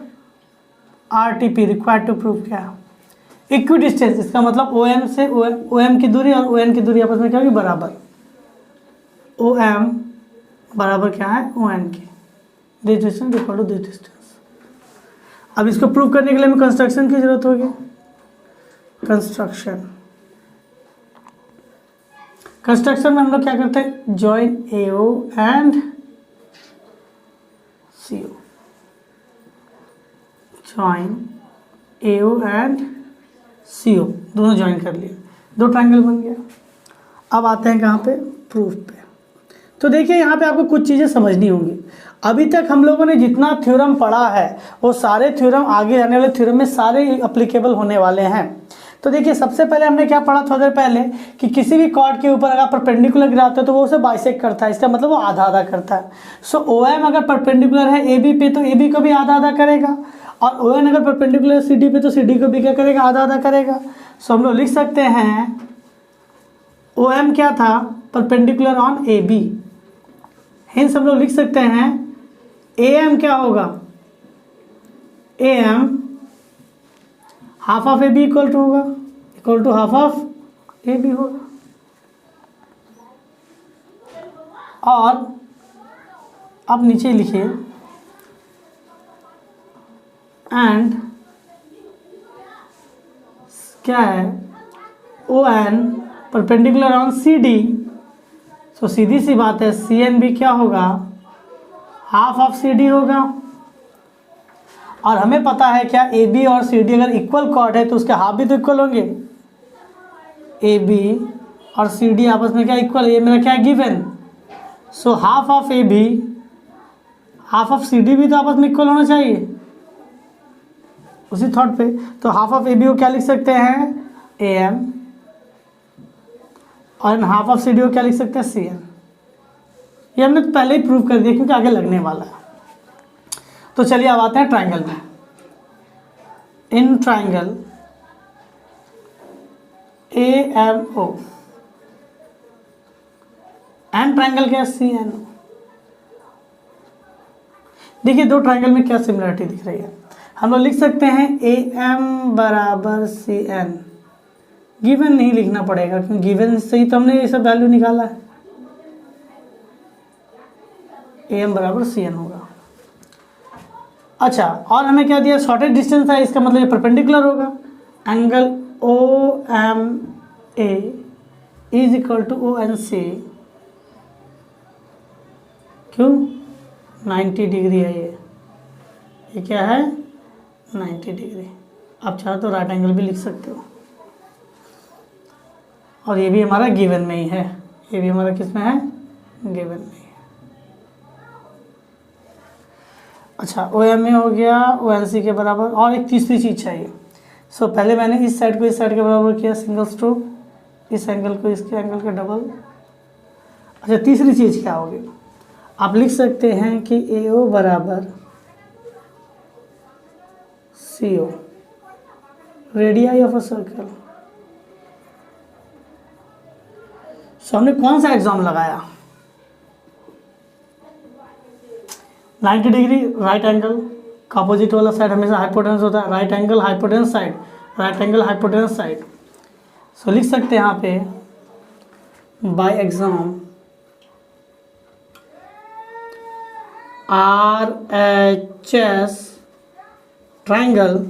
R T P required to prove क्या, इक्वी डिस्टेंस। इसका मतलब ओ एम से ओ एम की दूरी और ओ एन की दूरी आपस में क्या होगी, बराबर। ओ एम बराबर क्या है, ओ एन की, this distance equal to this distance. अब इसको प्रूव करने के लिए हमें कंस्ट्रक्शन की जरूरत होगी। कंस्ट्रक्शन में हम लोग क्या करते हैं, join A O and C O, join A O and C O, दोनों ज्वाइन कर लिए, दो ट्रायंगल बन गया। अब आते हैं कहाँ पे, प्रूफ पे। तो देखिए यहाँ पे आपको कुछ चीज़ें समझनी होंगी। अभी तक हम लोगों ने जितना थ्योरम पढ़ा है वो सारे थ्योरम आगे आने वाले थ्योरम में सारे एप्लीकेबल होने वाले हैं। तो देखिए सबसे पहले हमने क्या पढ़ा थोड़ी देर पहले कि किसी भी कॉर्ड के ऊपर अगर परपेंडिकुलर गिराते हो तो वो उसे बाइसेक्ट करता है, इसका मतलब वो आधा आधा करता है। सो ओ एम अगर परपेंडिकुलर है ए बी पे तो ए बी को भी आधा आधा करेगा, और ओ एन अगर परपेंडिकुलर सी डी पे तो सी डी को भी क्या करेगा, आधा आधा करेगा। सो हम लोग लिख सकते हैं ओ एम क्या था, perpendicular on A B. Hence हम लोग लिख सकते हैं ए एम क्या होगा, A M half of A B equal to होगा, equal to half of A B होगा। और अब नीचे लिखिए एंड क्या है, O N perpendicular on C D. So सीधी सी बात है सी एन भी क्या होगा, हाफ ऑफ सी डी होगा। और हमें पता है क्या, ए बी और सी डी अगर इक्वल कॉर्ड है तो उसके हाफ भी तो इक्वल होंगे। ए बी और सी डी आपस में क्या इक्वल है, ये मेरा क्या given. So half of A B half of C D भी तो आपस में इक्वल होना चाहिए उसी थॉट पे। तो हाफ ऑफ ए बी को क्या लिख सकते हैं, ए एम, और हाफ ऑफ सी डी को क्या लिख सकते हैं, सी एन। ये हमने तो पहले ही प्रूव कर दिया क्योंकि आगे लगने वाला है। तो चलिए अब आते हैं ट्रायंगल में। In triangle AMO and triangle क्या है CNO। देखिए दो ट्रायंगल में क्या सिमिलरिटी दिख रही है, हम लोग लिख सकते हैं AM बराबर CN। गिवन नहीं लिखना पड़ेगा क्योंकि गिवन से ही तो हमने ये सब वैल्यू निकाला है। AM बराबर CN होगा। अच्छा, और हमें क्या दिया, शॉर्टेज डिस्टेंस है, इसका मतलब ये परपेंडिकुलर होगा। Angle OMA is equal to ONC, क्यों 90 डिग्री है ये क्या है 90 डिग्री। आप चाहो तो राइट एंगल भी लिख सकते हो, और ये भी हमारा गिवन में ही है, ये भी हमारा किस में है, गिवन में ही है। अच्छा, OMA हो गया ONC के बराबर, और एक तीसरी चीज़ चाहिए। सो पहले मैंने इस साइड को इस साइड के बराबर किया सिंगल स्ट्रोक, इस एंगल को इसके एंगल के डबल। अच्छा, तीसरी चीज़ क्या होगी, आप लिख सकते हैं कि AO बराबर CO, radii of a circle. So हमने कौन सा एग्जाम लगाया, 90 डिग्री राइट एंगल का अपोजिट वाला साइड हमेशा हाइपोटेनस होता है, right angle hypotenuse side, right angle hypotenuse side. So लिख सकते हैं यहाँ पे by exam RHS triangle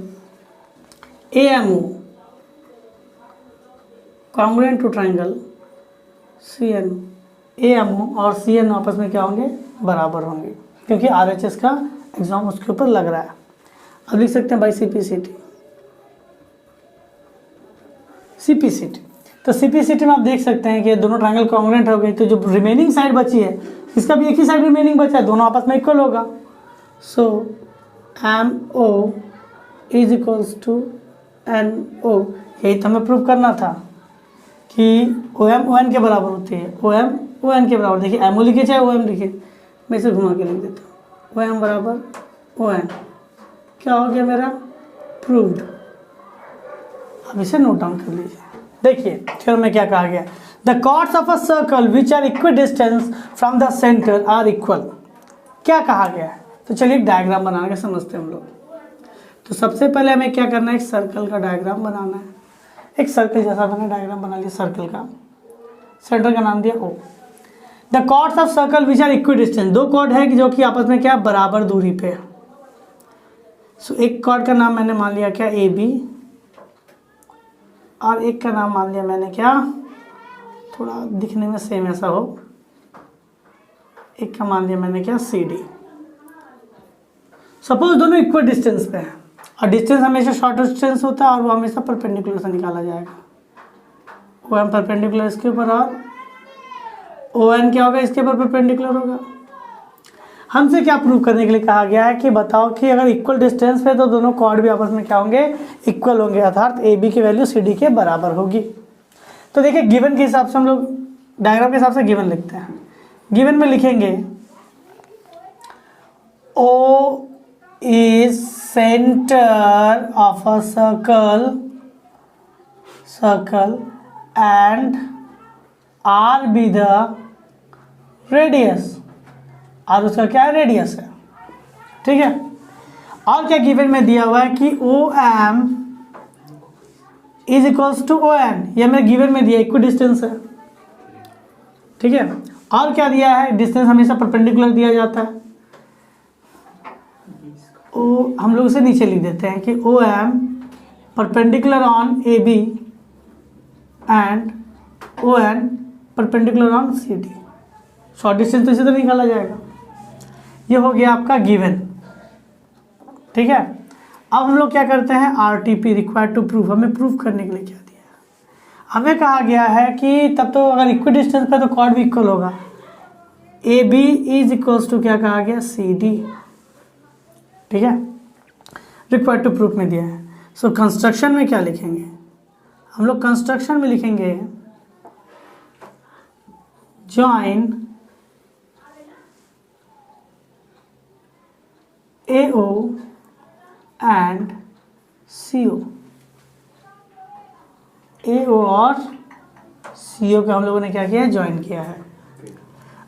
AMO congruent to triangle CN। AMO और CN आपस में क्या होंगे, बराबर होंगे, क्योंकि RHS का एग्जाम उसके ऊपर लग रहा है। अब लिख सकते हैं बाई CPCT। तो CPCT में आप देख सकते हैं कि दोनों ट्रायंगल कॉन्ग्रुएंट हो गई, तो जो रिमेनिंग साइड बची है, इसका भी एक ही साइड रिमेनिंग बचा है, दोनों आपस में इक्वल होगा। So MO is equals to NO। यही तो हमें प्रूव करना था कि OM ON के बराबर होती है, OM ON के बराबर। देखिए MO लिखे चाहे OM लिखे, मैं इसे घुमा के लिख देता हूँ, OM बराबर ON। क्या हो गया मेरा, प्रूव्ड। अब इसे नोट डाउन कर लीजिए। देखिए फिर में क्या कहा गया, the chords of a circle which are equal distance from the centre are equal. क्या कहा गया है, तो चलिए एक डायग्राम बना के समझते हैं हम लोग। तो सबसे पहले हमें क्या करना है, एक सर्कल का डायग्राम बनाना है। एक सर्कल जैसा मैंने डायग्राम बना लिया सर्कल का, सेंटर का नाम दिया O। The chords of circle which are equal distance, दो कॉर्ड है जो कि आपस में क्या बराबर दूरी पे है। सो एक कॉर्ड का नाम मैंने मान लिया क्या AB, और एक का नाम मान लिया मैंने क्या, थोड़ा दिखने में सेम ऐसा हो, एक का मान लिया मैंने क्या CD। सपोज दोनों इक्वल डिस्टेंस पे है, और डिस्टेंस हमेशा शॉर्ट डिस्टेंस होता है, और वो हमेशा परपेंडिकुलर से निकाला जाएगा। OM परपेंडिकुलर इसके ऊपर, और ON क्या होगा, इसके ऊपर परपेंडिकुलर होगा। हमसे क्या प्रूव करने के लिए कहा गया है कि बताओ कि अगर इक्वल डिस्टेंस पे तो दोनों कॉर्ड भी आपस में क्या होंगे, इक्वल होंगे, अर्थात AB की वैल्यू CD के बराबर होगी। तो देखिए गिवन के हिसाब से हम लोग डायग्राम के हिसाब से गिवन लिखते हैं। गिवन में लिखेंगे O is center of a circle and R be the radius, और उसका क्या है, रेडियस है, ठीक है। और क्या गिवन में दिया हुआ है कि OM is equals to ON, ये हमें गिवन में दिया, इक्वल डिस्टेंस है, ठीक है। और क्या दिया है, डिस्टेंस हमेशा परपेंडिकुलर दिया जाता है। हम लोग इसे नीचे लिख देते हैं कि OM perpendicular on AB and ON perpendicular on CD। Short distance तो इसी तरह निकाला जाएगा। ये हो गया आपका गिवन, ठीक है। अब हम लोग क्या करते हैं, RTP रिक्वायर्ड टू प्रूव। हमें प्रूव करने के लिए क्या दिया है, हमें कहा गया है कि तब तो अगर इक्वल डिस्टेंस पे तो कॉर्ड भी इक्वल होगा। AB इज इक्वल्स टू क्या कहा गया, CD, ठीक है। रिक्वायर्ड टू प्रूफ में दिया है। सो कंस्ट्रक्शन में क्या लिखेंगे, हम लोग कंस्ट्रक्शन में लिखेंगे join AO and CO। AO और CO का हम लोगों ने क्या किया है, ज्वाइन किया है।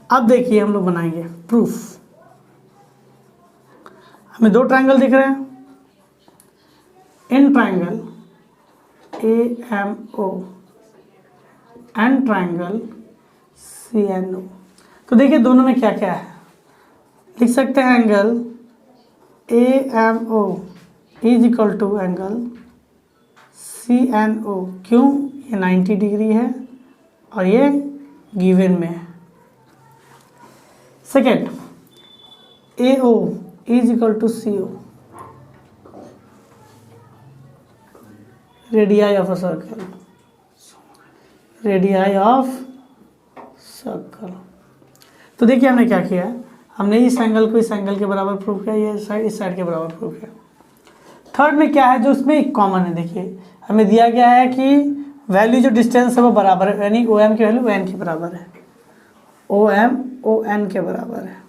अब देखिए हम लोग बनाएंगे प्रूफ। हमें दो ट्रायंगल दिख रहे हैं, in triangle AMO and triangle CNO। तो देखिए दोनों में क्या क्या है, लिख सकते हैं angle AMO is equal to angle CNO। क्यों, ये 90 डिग्री है और ये गिवन में है। Second, AO is equal to CO, radii of a circle, radii of circle. तो देखिए हमने क्या किया है, हमने इस एंगल को इस एंगल के बराबर प्रूव किया, ये साइड इस साइड के बराबर प्रूव किया। थर्ड में क्या है जो इसमें एक कॉमन है, देखिए हमें दिया गया है कि वैल्यू जो डिस्टेंस है वो बराबर है, यानी OM की वैल्यू ON के बराबर है, OM ON के बराबर है।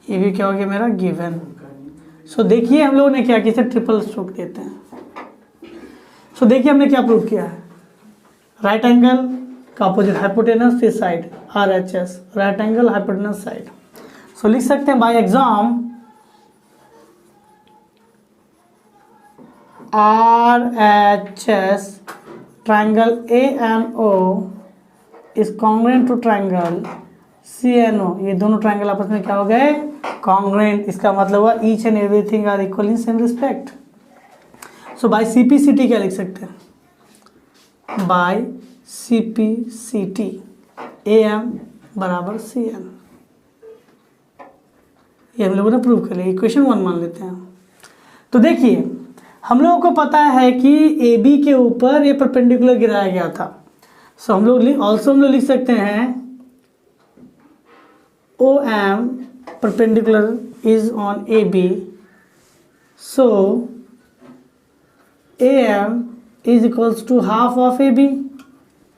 ये भी क्या हो गया मेरा गिवन। सो देखिए हम लोगों ने क्या किया, ट्रिपल स्ट्रोक देते हैं। सो देखिए हमने क्या प्रूव किया है, राइट एंगल का अपोजिट हाइपोटेनस इस side RHS, right angle hypotenuse side. So लिख सकते हैं by exam RHS triangle AMO is congruent to triangle CNO। ये दोनों ट्रायंगल आपस में क्या हो गए, कॉन्ग्रुएंट। इसका मतलब हुआ each and everything are equal in same respect. So by CPCT क्या लिख सकते हैं, बाय CPCT AM बराबर CN। ये हम लोगों ने प्रूव कर लिया, इक्वेशन 1 मान लेते हैं। तो देखिए हम लोगों को पता है कि AB के ऊपर ये परपेंडिकुलर गिराया गया था। सो हम लोग ऑल्सो हम लोग लिख सकते हैं OM perpendicular is on AB, so AM is equals to half of AB।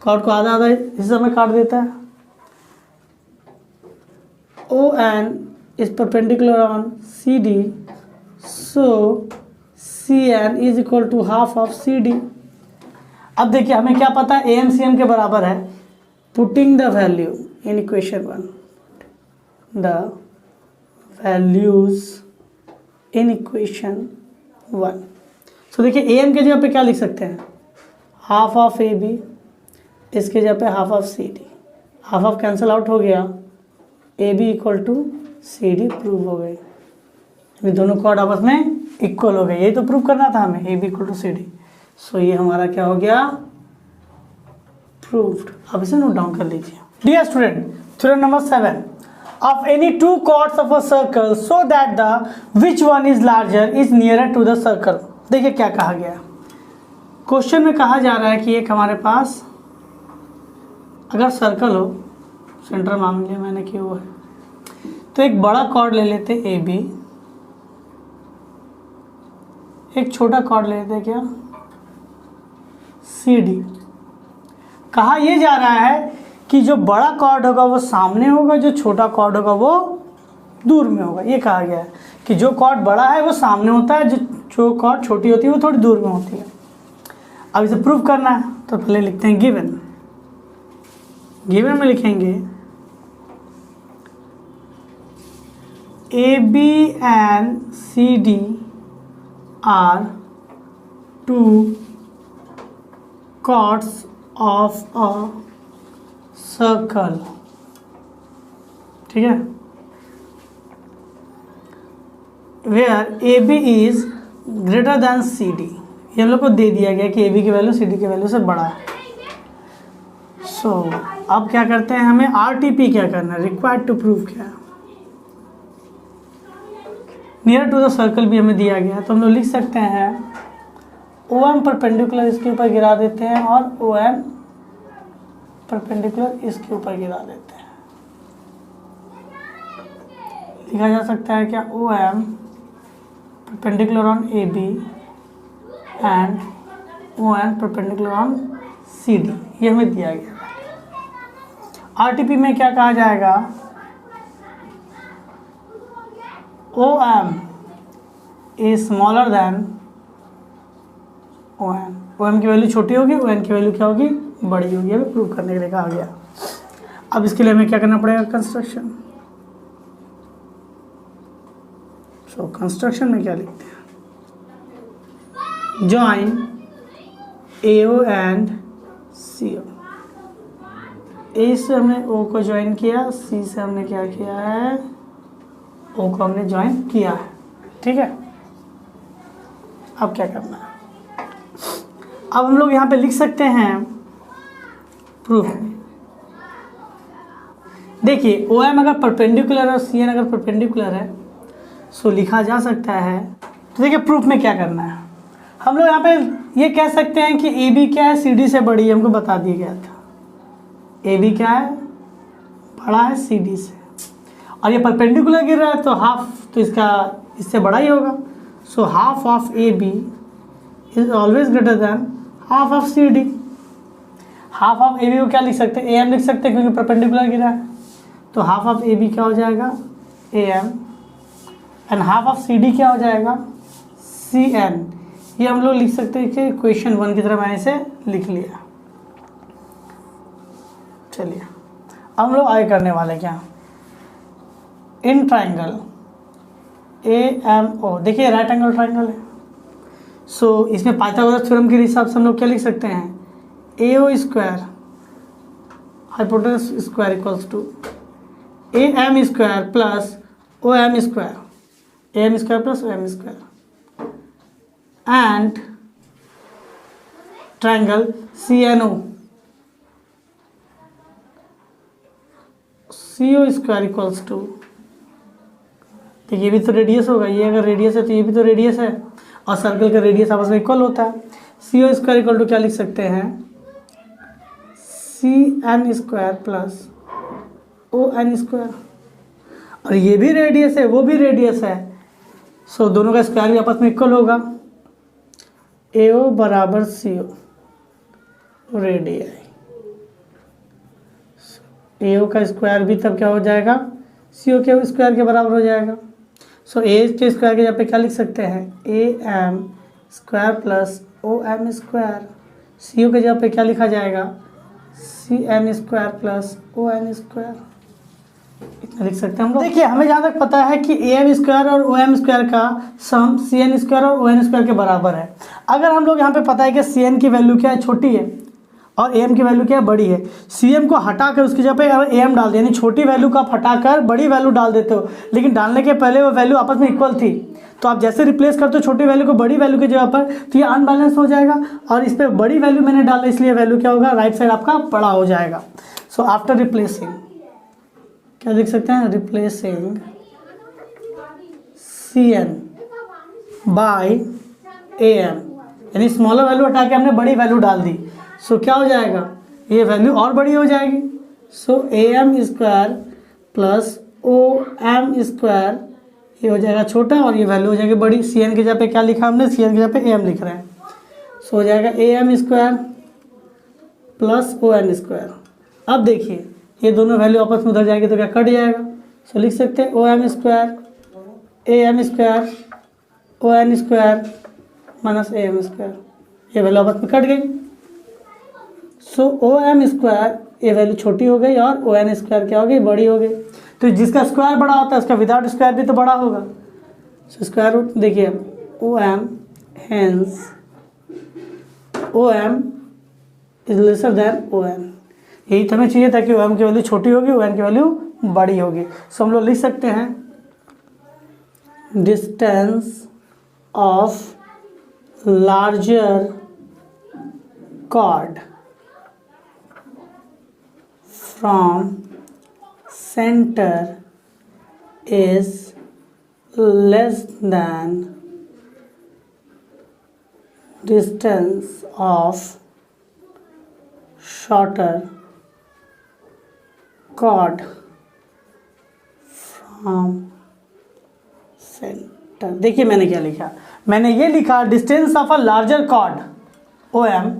Chord को आधा आधा हिस्सा में काट देता है। ON is perpendicular on CD, so CN is equal to half of CD। अब देखिए हमें क्या पता है, AM CM के बराबर है। Putting the value in equation 1, the values in equation 1। सो देखिए AM के जगह पे क्या लिख सकते हैं, हाफ ऑफ AB, इसके जगह पे half of CD, half of cancel out हो गया, AB equal to CD prove हो गई। ये दोनों कॉर्ड आपस में इक्वल हो गए, यही तो प्रूव करना था हमें, AB इक्वल टू CD। सो ये हमारा क्या हो गया, प्रूव्ड। अब इसे नोट डाउन कर लीजिए। Dear student, theorem number 7, of any two chords of a circle so that the which one is larger is nearer to the circle। देखिए क्या कहा गया, क्वेश्चन में कहा जा रहा है कि एक हमारे पास अगर सर्कल हो, सेंटर मान लिया मैंने कि वो है, तो एक बड़ा कॉर्ड ले लेते AB, एक छोटा कॉर्ड ले लेते क्या CD। कहा यह जा रहा है कि जो बड़ा कॉर्ड होगा वो सामने होगा, जो छोटा कॉर्ड होगा वो दूर में होगा। ये कहा गया है कि जो कॉर्ड बड़ा है वो सामने होता है, जो कॉर्ड छोटी होती है वो थोड़ी दूर में होती है। अब इसे प्रूव करना है तो पहले लिखते हैं गिवन। गिवन में लिखेंगे AB and CD are two chords of a circle. ठीक है, where AB is greater than CD। ये हम लोग को दे दिया गया कि AB की वैल्यू CD की वैल्यू से बड़ा है। सो अब क्या करते हैं, हमें RTP क्या करना है, रिक्वायर्ड टू प्रूव क्या है, नियर टू द सर्कल भी हमें दिया गया। तो हम लोग लिख सकते हैं OM परपेंडिकुलर इसके ऊपर गिरा देते हैं और ON परपेंडिकुलर इसके ऊपर गिरा देते हैं। लिखा जा सकता है क्या, OM perpendicular on AB and ON perpendicular on CD। ये हमें दिया गया। RTP में क्या कहा जाएगा, OM is smaller than ON। O M की वैल्यू छोटी होगी, ओ एन की वैल्यू क्या होगी, बड़ी होगी। अभी प्रूव करने के लिए कहा गया। अब इसके लिए हमें क्या करना पड़ेगा, कंस्ट्रक्शन। सो कंस्ट्रक्शन में क्या लिखते हैं, जॉइन AO एंड CO। ए से हमने O को ज्वाइन किया, C से हमने क्या किया है, O को हमने ज्वाइन किया है, ठीक है। अब क्या करना है, अब हम लोग यहाँ पे लिख सकते हैं प्रूफ में। देखिए OM अगर परपेंडिकुलर और CN अगर परपेंडिकुलर है सो लिखा जा सकता है। तो देखिए प्रूफ में क्या करना है, हम लोग यहाँ पे ये कह सकते हैं कि AB क्या है, CD से बड़ी है, हमको बता दिया गया था। AB क्या है, बड़ा है CD से, और ये परपेंडिकुलर गिर रहा है तो हाफ तो इसका इससे बड़ा ही होगा। सो half of AB is always greater than half of CD। Half of AB को क्या लिख सकते हैं, AM लिख सकते हैं क्योंकि परपेंडिकुलर गिरा है। तो हाफ ऑफ AB क्या हो जाएगा, AM, and half of CD क्या हो जाएगा, CN। ये हम लोग लिख सकते हैं कि क्वेश्चन 1 की तरह मैंने इसे लिख लिया। चलिए अब हम लोग आगे करने वाले क्या, इन ट्राइंगल AMO, देखिए राइट एंगल ट्राइंगल है। सो इसमें पाइथागोरस थ्योरम के हिसाब से हम लोग क्या लिख सकते हैं, AO square hypotenuse square equals to AM square plus OM square, AM square plus OM square, and triangle CNO CO square equals to, तो ये भी तो रेडियस होगा, ये अगर रेडियस है तो ये भी तो रेडियस है, और सर्कल का रेडियस आपस में इक्वल होता है। CO स्क्वायर इक्वल टू क्या लिख सकते हैं, CN square plus ON square, और ये भी रेडियस है वो भी रेडियस है, सो दोनों का स्क्वायर भी आपस में इक्वल होगा। AO बराबर CO रेडियस, AO का स्क्वायर भी तब क्या हो जाएगा, CO के स्क्वायर के बराबर हो जाएगा। सो A के स्क्वायर के जगह पे क्या लिख सकते हैं, AM square plus OM square, CO के जगह पे क्या लिखा जाएगा, CN square plus ON square, इतना लिख सकते हैं हम लोग। देखिए हमें जहाँ तक पता है कि AM स्क्वायर और OM स्क्वायर का सम CN स्क्वायर और ON स्क्वायर के बराबर है। अगर हम लोग यहाँ पे पता है कि CN की वैल्यू क्या है, छोटी है, और AM की वैल्यू क्या है, बड़ी है, CM को हटाकर उसकी जगह पे अगर AM डाल दिया, यानी छोटी वैल्यू को आप हटाकर बड़ी वैल्यू डाल देते हो, लेकिन डालने के पहले वो वैल्यू आपस में इक्वल थी, तो आप जैसे रिप्लेस करते हो छोटी वैल्यू को बड़ी वैल्यू की जगह पर, तो ये अनबैलेंस हो जाएगा, और इस पर बड़ी वैल्यू मैंने डाला इसलिए वैल्यू क्या होगा, राइट साइड आपका बड़ा हो जाएगा। सो आफ्टर रिप्लेसिंग क्या लिख सकते हैं, रिप्लेसिंग CN बाय AM, यानी स्मॉलर वैल्यू हटा के हमने बड़ी वैल्यू डाल दी, सो क्या हो जाएगा, ये वैल्यू और बड़ी हो जाएगी। सो AM square plus OM square, ये हो जाएगा छोटा और ये वैल्यू हो जाएगी बड़ी। CN की जगह पे क्या लिखा हमने, CN की जगह पे AM लिख रहे हैं, सो हो जाएगा AM square plus ON square. अब देखिए ये दोनों वैल्यू आपस में उधर जाएगी तो क्या कट जाएगा, सो लिख सकते हैं OM square AM square ON square minus AM square, ये वैल्यू आपस में कट गई। सो OM स्क्वायर ये वैल्यू छोटी हो गई और ON स्क्वायर क्या हो गई, बड़ी हो गई। तो जिसका स्क्वायर बड़ा होता है उसका विदाउट स्क्वायर भी तो बड़ा होगा। सो स्क्वायर रूट देखिए OM hence OM is lesser than ON, यही तो हमें चाहिए था कि OM की वैल्यू छोटी होगी, ON की वैल्यू बड़ी होगी। सो हम लोग लिख सकते हैं distance of larger chord from centre is less than distance of shorter chord from center। देखिए मैंने क्या लिखा, मैंने ये लिखा distance of a larger chord OM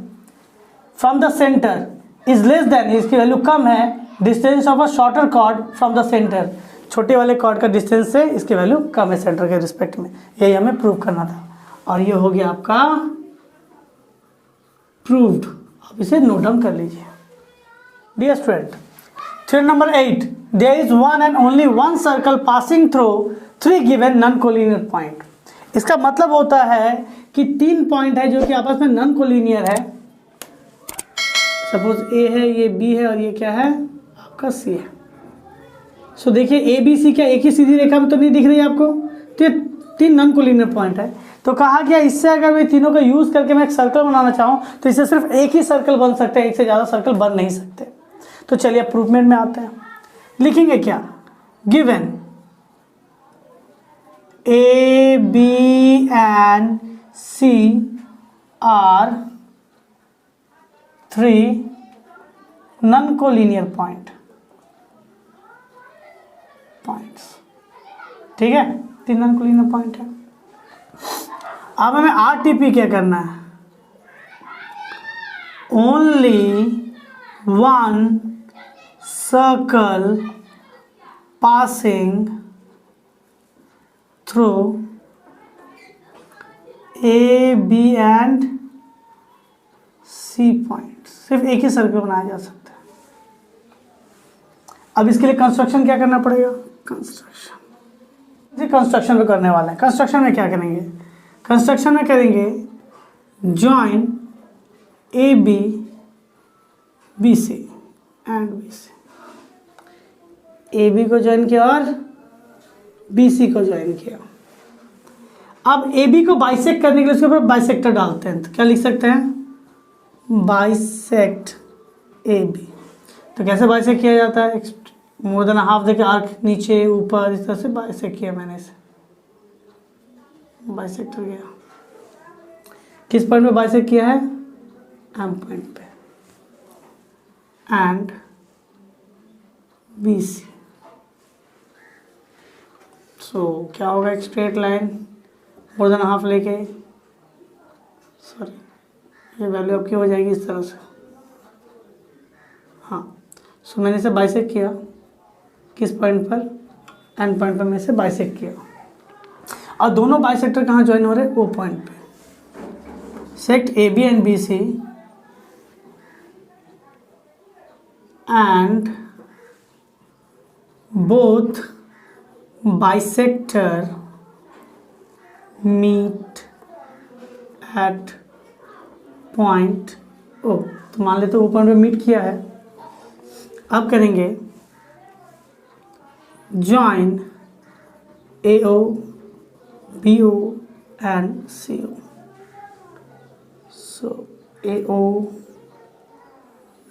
from the centre is less than, इसकी वैल्यू कम है, distance of a shorter chord from the centre, छोटे वाले कॉर्ड का डिस्टेंस से इसकी वैल्यू कम है सेंटर के रिस्पेक्ट में। यही हमें प्रूव करना था और ये हो गया आपका प्रूव्ड। आप इसे नोट डाउन कर लीजिए। Dear student, theorem number 8, there is one and only one circle passing through 3 given non collinear point. इसका मतलब होता है कि 3 पॉइंट है जो कि आपस में नॉन कोलिनियर है। सपोज ए है, ये बी है और ये क्या है आपका सी है। सो देखिए ए बी सी क्या एक ही सीधी रेखा में तो नहीं दिख रही है आपको, तो ये 3 नॉन कोलिनियर पॉइंट है। तो कहा गया इससे अगर मैं तीनों का यूज करके मैं एक सर्कल बनाना चाहूँ तो इससे सिर्फ एक ही सर्कल बन सकता है, एक से ज़्यादा सर्कल बन नहीं सकते। तो चलिए प्रूवमेंट में आते हैं। लिखेंगे क्या, given A B and C are 3 non collinear points. ठीक है, 3 नॉन कोलिनियर पॉइंट है। अब हमें आरटीपी क्या करना है, only one circle passing through A B and C point. सिर्फ एक ही सर्कल बनाया जा सकता है। अब इसके लिए कंस्ट्रक्शन क्या करना पड़ेगा, कंस्ट्रक्शन पे करने वाले हैं। कंस्ट्रक्शन में क्या करेंगे, कंस्ट्रक्शन में करेंगे join A B B C and B C. A B को ज्वाइन किया और बी सी को ज्वाइन किया। अब ए बी को बाइसेक्ट करने के लिए उसके ऊपर बाइसेक्टर डालते हैं। तो क्या लिख सकते हैं, बाइसेक्ट ए बी। तो कैसे बाइसेक्ट किया जाता है, मोर देन हाफ देके आर्क नीचे ऊपर इस तरह से बाइसेक्ट किया मैंने इसे, बाइसेक्टर गया। किस पॉइंट पे बाइसेक्ट किया है, एम पॉइंट पे, एंड बी सी। सो क्या होगा, एक straight line more than half लेके, सॉरी ये वैल्यू आपकी हो जाएगी इस तरह से। हाँ, सो मैंने इसे बाइसेक्ट किया किस पॉइंट पर, एंड पॉइंट पर मैं इसे बाइसेक्ट किया। और दोनों बाइसेक्टर कहाँ ज्वाइन हो रहे हैं, वो पॉइंट पे। Sect A B and B C and both bisector meet at point O. तो मान लेते वो पॉइंट पे मीट किया है। अब करेंगे join A O B O and C O. So A O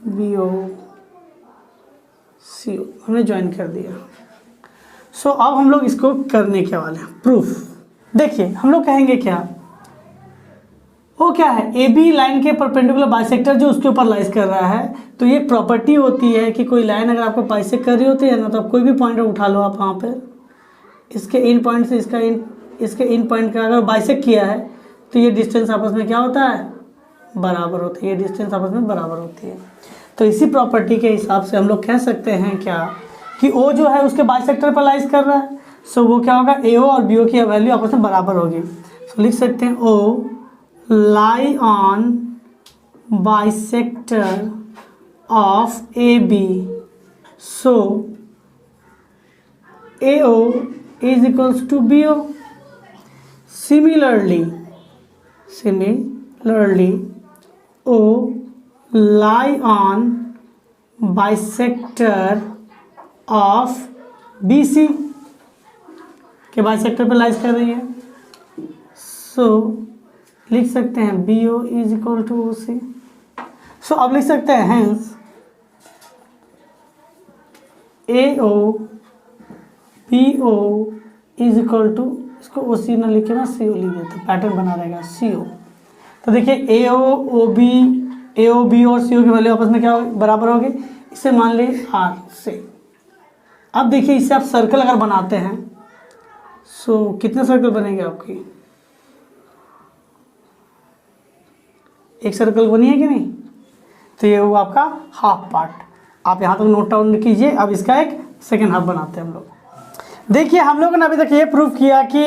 B O C O हमने ज्वाइन कर दिया। सो अब हम लोग इसको करने के वाले हैं प्रूफ। देखिए हम लोग कहेंगे क्या, वो क्या है, ए बी लाइन के परपेंडिकुलर बाइसेक्टर जो उसके ऊपर लाइज कर रहा है। तो ये प्रॉपर्टी होती है कि कोई लाइन अगर आपको बाइसेक्ट कर रही होती है ना, तो आप कोई भी पॉइंट उठा लो आप वहाँ पर, इसके इन पॉइंट से इसके इन पॉइंट का अगर बाइसेक्ट किया है तो ये डिस्टेंस आपस में क्या होता है, बराबर होती है। ये डिस्टेंस आपस में बराबर होती है। तो इसी प्रॉपर्टी के हिसाब से हम लोग कह सकते हैं क्या कि ओ जो है उसके बाइसेक्टर पर लाइज कर रहा है। सो वो क्या होगा, ए ओ और बी ओ की वैल्यू आपस में बराबर होगी। सो लिख सकते हैं O lie on bisector of A B. So A O is equals to B O. Similarly, O lie on bisector of BC के बाइसेक्टर पे लाइज कर रही है। सो लिख सकते हैं BO is equal to OC। So अब लिख सकते हैं hence AO BO is equal to, इसको OC ना लिखे ना CO लिख देते, पैटर्न बना रहेगा CO। तो देखिए AO B और CO की वैल्यू आपस में क्या बराबर होगी, इसे मान ली R से। अब देखिए इससे आप सर्कल अगर बनाते हैं, सो कितने सर्कल बनेंगे आपकी, एक सर्कल बनी है कि नहीं। तो ये हुआ आपका हाफ पार्ट। आप यहाँ तक नोट डाउन कीजिए। अब इसका एक सेकेंड हाफ बनाते हैं हम लोग। देखिए हम लोगों ने अभी तक ये प्रूव किया कि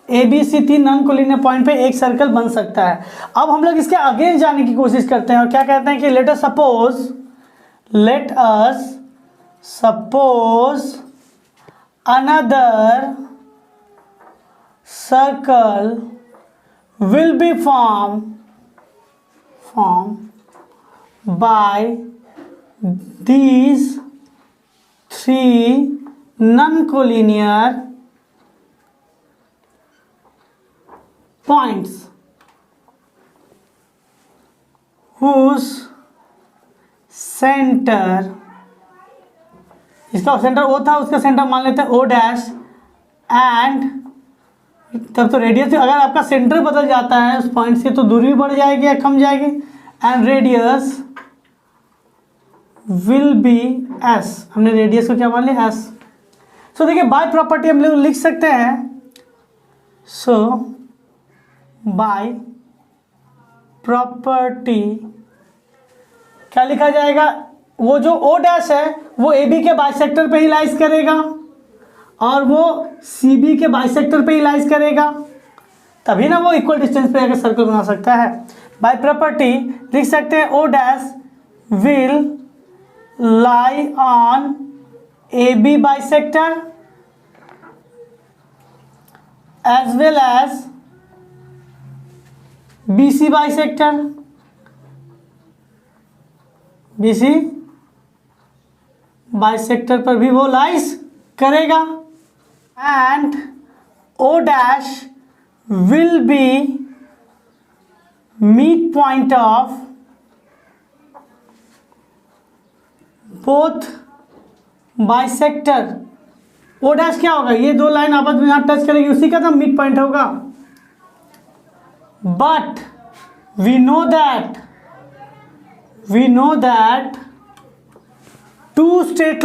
A B C 3 non collinear point पे एक सर्कल बन सकता है। अब हम लोग इसके अगेंस्ट जाने की कोशिश करते हैं और क्या कहते हैं कि let us suppose another circle will be formed by these 3 non-collinear points whose center, इसका सेंटर O था, उसका सेंटर मान लेते हैं O डैश, एंड तब तो रेडियस, अगर आपका सेंटर बदल जाता है उस पॉइंट से तो दूरी भी बढ़ जाएगी या कम जाएगी, and radius will be S. हमने रेडियस को क्या मान लिया, एस। सो देखिए बाय प्रॉपर्टी हम लोग लिख सकते हैं, सो बाय प्रॉपर्टी क्या लिखा जाएगा, वो जो ओ डैश है वो ए बी के बाइसेक्टर पे ही लाइज करेगा और वो सी बी के बाइसेक्टर पे ही लाइज करेगा, तभी ना वो इक्वल डिस्टेंस पे आकर सर्कल बना सकता है। बाय प्रॉपर्टी लिख सकते हैं O dash will lie on A B bisector as well as B C bisector, B C bisector पर भी वो लाइज करेगा, and O dash will be midpoint of both bisector। O dash क्या होगा, ये दो लाइन आपस में यहाँ टच करेगी, उसी का तो मिड पॉइंट होगा। But we know that two straight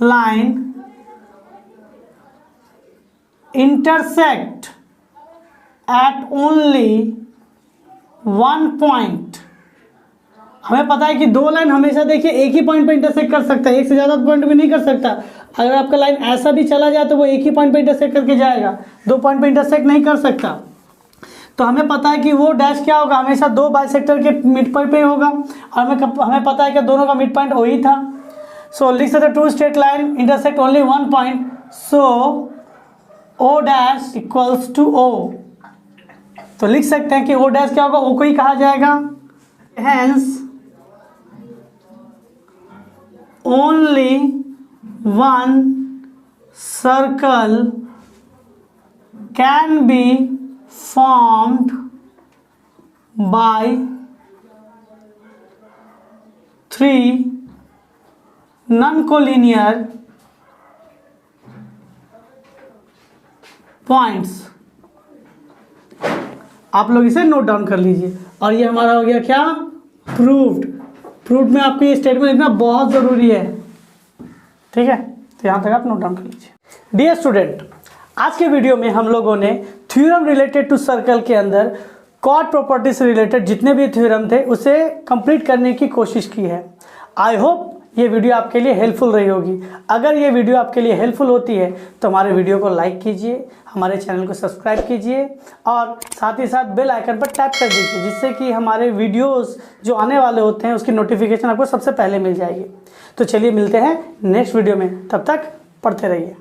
line intersect at only one point। हमें पता है कि दो लाइन हमेशा देखिए एक ही पॉइंट पे इंटरसेक्ट कर सकता है, एक से ज़्यादा पॉइंट पे नहीं कर सकता। अगर आपका लाइन ऐसा भी चला जाए तो वो एक ही पॉइंट पे इंटरसेक्ट करके जाएगा, दो पॉइंट पे इंटरसेक्ट नहीं कर सकता। तो हमें पता है कि वो डैश क्या होगा, हमेशा दो बाइसेक्टर के मिड पॉइंट पे होगा, और हमें पता है कि दोनों का मिड पॉइंट वही था। सो लिख सकते two straight line intersect only one point, so O dash equals to O. तो लिख सकते हैं कि ओ डैश क्या होगा, ओ को ही कहा जाएगा। Hence only one circle can be formed by 3 non-collinear points। आप लोग इसे नोट डाउन कर लीजिए। और ये हमारा हो गया क्या, प्रूव्ड में आपको ये स्टेटमेंट लिखना बहुत ज़रूरी है, ठीक है। तो यहाँ तक आप नोट डाउन कर लीजिए। डियर स्टूडेंट, आज के वीडियो में हम लोगों ने थ्योरम रिलेटेड टू सर्कल के अंदर कॉर्ड प्रॉपर्टी से रिलेटेड जितने भी थ्योरम थे उसे कंप्लीट करने की कोशिश की है। आई होप ये वीडियो आपके लिए हेल्पफुल रही होगी। अगर ये वीडियो आपके लिए हेल्पफुल होती है तो हमारे वीडियो को लाइक कीजिए, हमारे चैनल को सब्सक्राइब कीजिए और साथ ही साथ बेल आइकन पर टैप कर दीजिए, जिससे कि हमारे वीडियोस जो आने वाले होते हैं उसकी नोटिफिकेशन आपको सबसे पहले मिल जाएगी। तो चलिए मिलते हैं नेक्स्ट वीडियो में, तब तक पढ़ते रहिए।